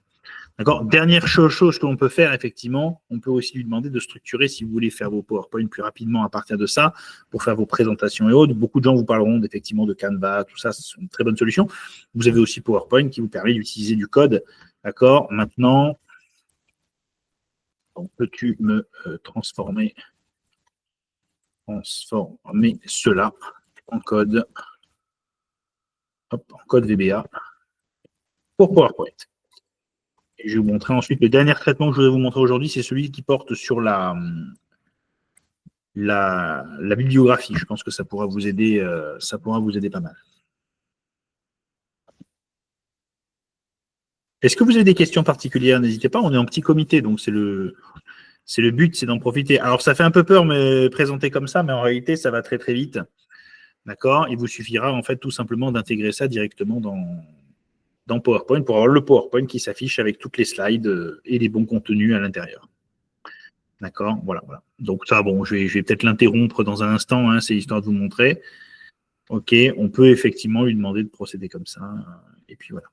S1: D'accord. Dernière chose que l'on peut faire, effectivement, on peut aussi lui demander de structurer, si vous voulez faire vos PowerPoint plus rapidement à partir de ça, pour faire vos présentations et autres. Beaucoup de gens vous parleront effectivement de Canva, tout ça, c'est une très bonne solution. Vous avez aussi PowerPoint qui vous permet d'utiliser du code. D'accord. Maintenant, peux-tu me transformer cela en code, en code VBA pour PowerPoint. Et je vais vous montrer ensuite le dernier traitement que je voudrais vous montrer aujourd'hui, c'est celui qui porte sur la bibliographie. Je pense que ça pourra vous aider pas mal. Est-ce que vous avez des questions particulières? N'hésitez pas, on est en petit comité, donc c'est le but, c'est d'en profiter. Alors ça fait un peu peur me présenter comme ça, mais en réalité ça va très très vite. D'accord? Il vous suffira en fait tout simplement d'intégrer ça directement dans PowerPoint pour avoir le PowerPoint qui s'affiche avec toutes les slides et les bons contenus à l'intérieur. D'accord? Voilà, voilà. Donc ça, bon, je vais peut-être l'interrompre dans un instant, hein, c'est histoire de vous montrer. Ok, on peut effectivement lui demander de procéder comme ça. Et puis voilà.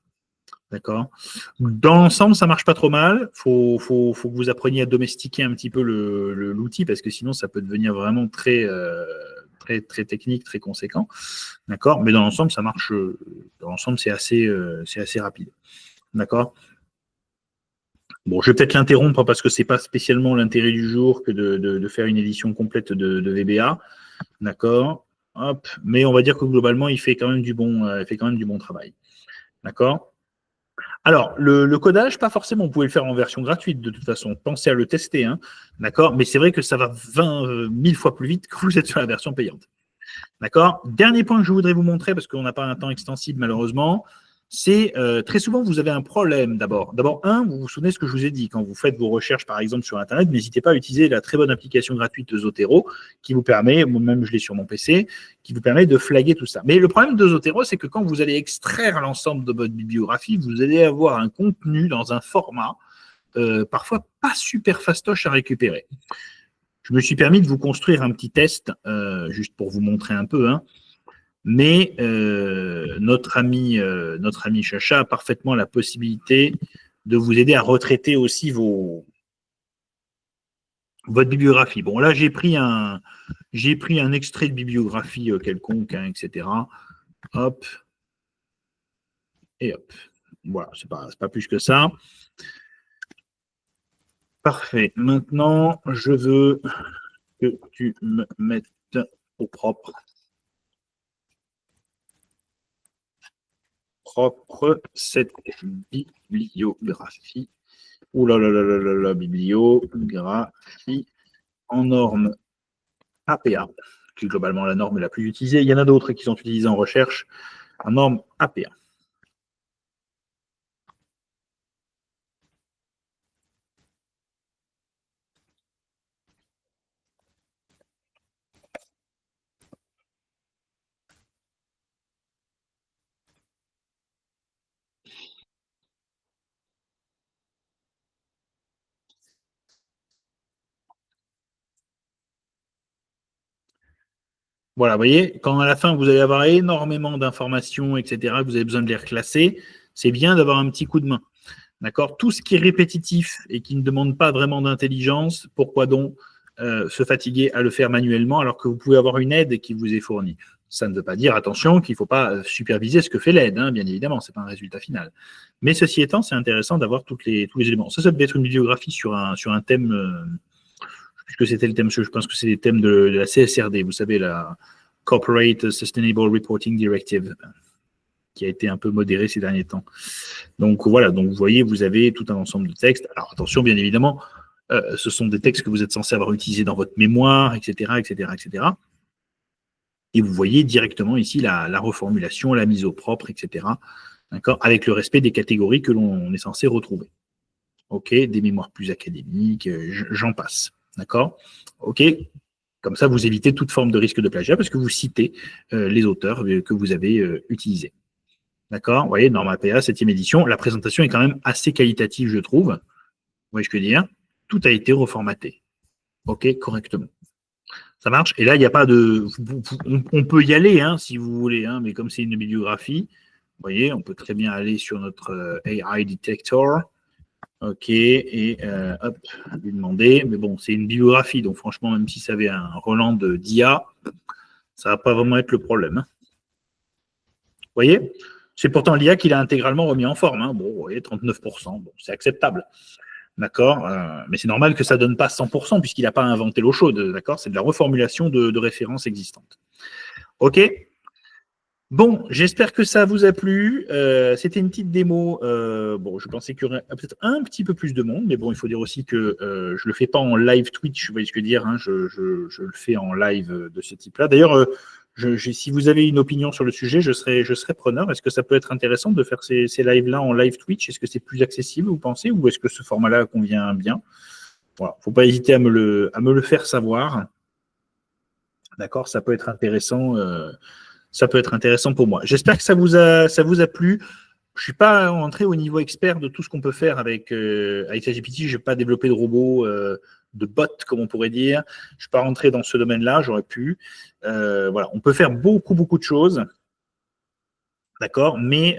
S1: D'accord. Dans l'ensemble, ça marche pas trop mal. Faut que vous appreniez à domestiquer un petit peu l'outil parce que sinon, ça peut devenir vraiment très, très, très technique, très conséquent. D'accord. Mais dans l'ensemble, ça marche. Dans l'ensemble, c'est assez rapide. D'accord. Bon, je vais peut-être l'interrompre parce que c'est pas spécialement l'intérêt du jour que de faire une édition complète de VBA. D'accord. Hop. Mais on va dire que globalement, il fait quand même du bon travail. D'accord. Alors, le codage, pas forcément. Vous pouvez le faire en version gratuite, de toute façon. Pensez à le tester, hein. D'accord. Mais c'est vrai que ça va 20 000 fois plus vite que vous êtes sur la version payante. D'accord. Dernier point que je voudrais vous montrer, parce qu'on n'a pas un temps extensible, malheureusement, c'est très souvent, vous avez un problème d'abord. D'abord, vous vous souvenez de ce que je vous ai dit. Quand vous faites vos recherches, par exemple, sur Internet, n'hésitez pas à utiliser la très bonne application gratuite de Zotero qui vous permet, moi-même je l'ai sur mon PC, qui vous permet de flaguer tout ça. Mais le problème de Zotero, c'est que quand vous allez extraire l'ensemble de votre bibliographie, vous allez avoir un contenu dans un format parfois pas super fastoche à récupérer. Je me suis permis de vous construire un petit test, juste pour vous montrer un peu, hein. Mais notre ami Chacha a parfaitement la possibilité de vous aider à retraiter aussi votre bibliographie. Bon, là, j'ai pris un extrait de bibliographie quelconque, hein, etc. Hop. Et hop. Voilà, c'est pas plus que ça. Parfait. Maintenant, je veux que tu me mettes au propre cette bibliographie. Ouh là là là là là là, bibliographie en norme APA, qui est globalement la norme la plus utilisée. Il y en a d'autres qui sont utilisées en recherche en norme APA. Voilà, vous voyez, quand à la fin, vous allez avoir énormément d'informations, etc., vous avez besoin de les reclasser, c'est bien d'avoir un petit coup de main. D'accord? Tout ce qui est répétitif et qui ne demande pas vraiment d'intelligence, pourquoi donc se fatiguer à le faire manuellement alors que vous pouvez avoir une aide qui vous est fournie? Ça ne veut pas dire, attention, qu'il ne faut pas superviser ce que fait l'aide, hein, bien évidemment, ce n'est pas un résultat final. Mais ceci étant, c'est intéressant d'avoir tous les éléments. Ça peut être une bibliographie sur un thème, puisque c'était le thème, je pense que c'est les thèmes de la CSRD, vous savez, la Corporate Sustainable Reporting Directive, qui a été un peu modérée ces derniers temps. Donc voilà, donc vous voyez, vous avez tout un ensemble de textes. Alors attention, bien évidemment, ce sont des textes que vous êtes censés avoir utilisés dans votre mémoire, etc., etc., etc. Et vous voyez directement ici la reformulation, la mise au propre, etc., d'accord, avec le respect des catégories que l'on est censé retrouver. OK, des mémoires plus académiques, j'en passe, d'accord? OK, comme ça, vous évitez toute forme de risque de plagiat parce que vous citez les auteurs que vous avez utilisés. D'accord? Vous voyez, Norma PA, 7e édition, la présentation est quand même assez qualitative, je trouve. Vous voyez ce que je veux dire? Tout a été reformaté. OK, correctement. Ça marche? Et là, il n'y a pas de. On peut y aller, hein, si vous voulez, hein, mais comme c'est une bibliographie, vous voyez, on peut très bien aller sur notre AI Detector. OK, et hop, lui demander. Mais bon, c'est une bibliographie, donc franchement, même si ça avait un Roland d'IA, ça ne va pas vraiment être le problème. Hein. Vous voyez? C'est pourtant l'IA qui l'a intégralement remis en forme. Hein. Bon, vous voyez, 39%, bon, c'est acceptable. D'accord, mais c'est normal que ça ne donne pas 100% puisqu'il n'a pas inventé l'eau chaude. D'accord, c'est de la reformulation de références existantes. OK. Bon, j'espère que ça vous a plu. C'était une petite démo. Bon, je pensais qu'il y aurait peut-être un petit peu plus de monde, mais bon, il faut dire aussi que je ne le fais pas en live Twitch, vous voyez ce que je veux dire, hein, je le fais en live de ce type-là. D'ailleurs, si vous avez une opinion sur le sujet, je serai preneur. Est-ce que ça peut être intéressant de faire ces lives-là en live Twitch? Est-ce que c'est plus accessible, vous pensez, ou est-ce que ce format-là convient bien? Voilà, il ne faut pas hésiter à me le faire savoir. D'accord, ça peut être intéressant. Ça peut être intéressant pour moi. J'espère que ça vous a plu. Je ne suis pas entré au niveau expert de tout ce qu'on peut faire avec ChatGPT. Je n'ai pas développé de robot, de bot, comme on pourrait dire. Je ne suis pas rentré dans ce domaine-là, j'aurais pu. Voilà, on peut faire beaucoup, beaucoup de choses. D'accord, mais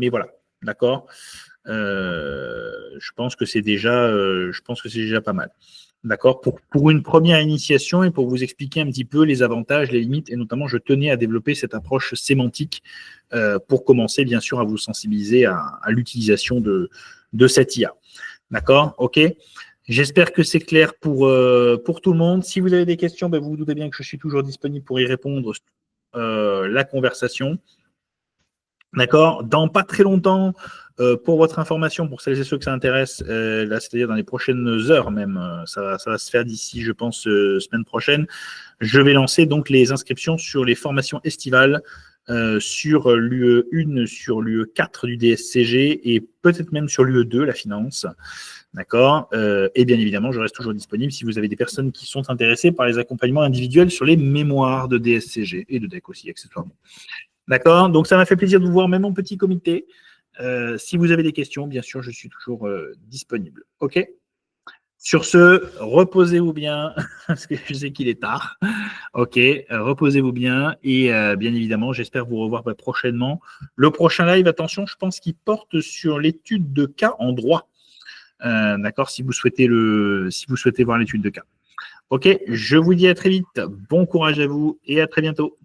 S1: voilà, d'accord. Je pense que c'est déjà pas mal. D'accord, pour une première initiation et pour vous expliquer un petit peu les avantages, les limites, et notamment je tenais à développer cette approche sémantique pour commencer bien sûr à vous sensibiliser à l'utilisation de cette IA. D'accord, ok. J'espère que c'est clair pour tout le monde. Si vous avez des questions, ben vous vous doutez bien que je suis toujours disponible pour y répondre la conversation. D'accord. Dans pas très longtemps, pour votre information, pour celles et ceux que ça intéresse, là, c'est-à-dire dans les prochaines heures même, ça va se faire d'ici, je pense, semaine prochaine, je vais lancer donc les inscriptions sur les formations estivales sur l'UE 1, sur l'UE 4 du DSCG et peut-être même sur l'UE 2, la finance. D'accord. Et bien évidemment, je reste toujours disponible si vous avez des personnes qui sont intéressées par les accompagnements individuels sur les mémoires de DSCG et de DEC aussi, accessoirement. D'accord, donc ça m'a fait plaisir de vous voir, même en petit comité. Si vous avez des questions, bien sûr, je suis toujours disponible. OK. Sur ce, reposez-vous bien, parce que je sais qu'il est tard. OK, reposez-vous bien et bien évidemment, j'espère vous revoir prochainement. Le prochain live, attention, je pense qu'il porte sur l'étude de cas en droit. D'accord, si vous souhaitez voir l'étude de cas. OK, je vous dis à très vite. Bon courage à vous et à très bientôt.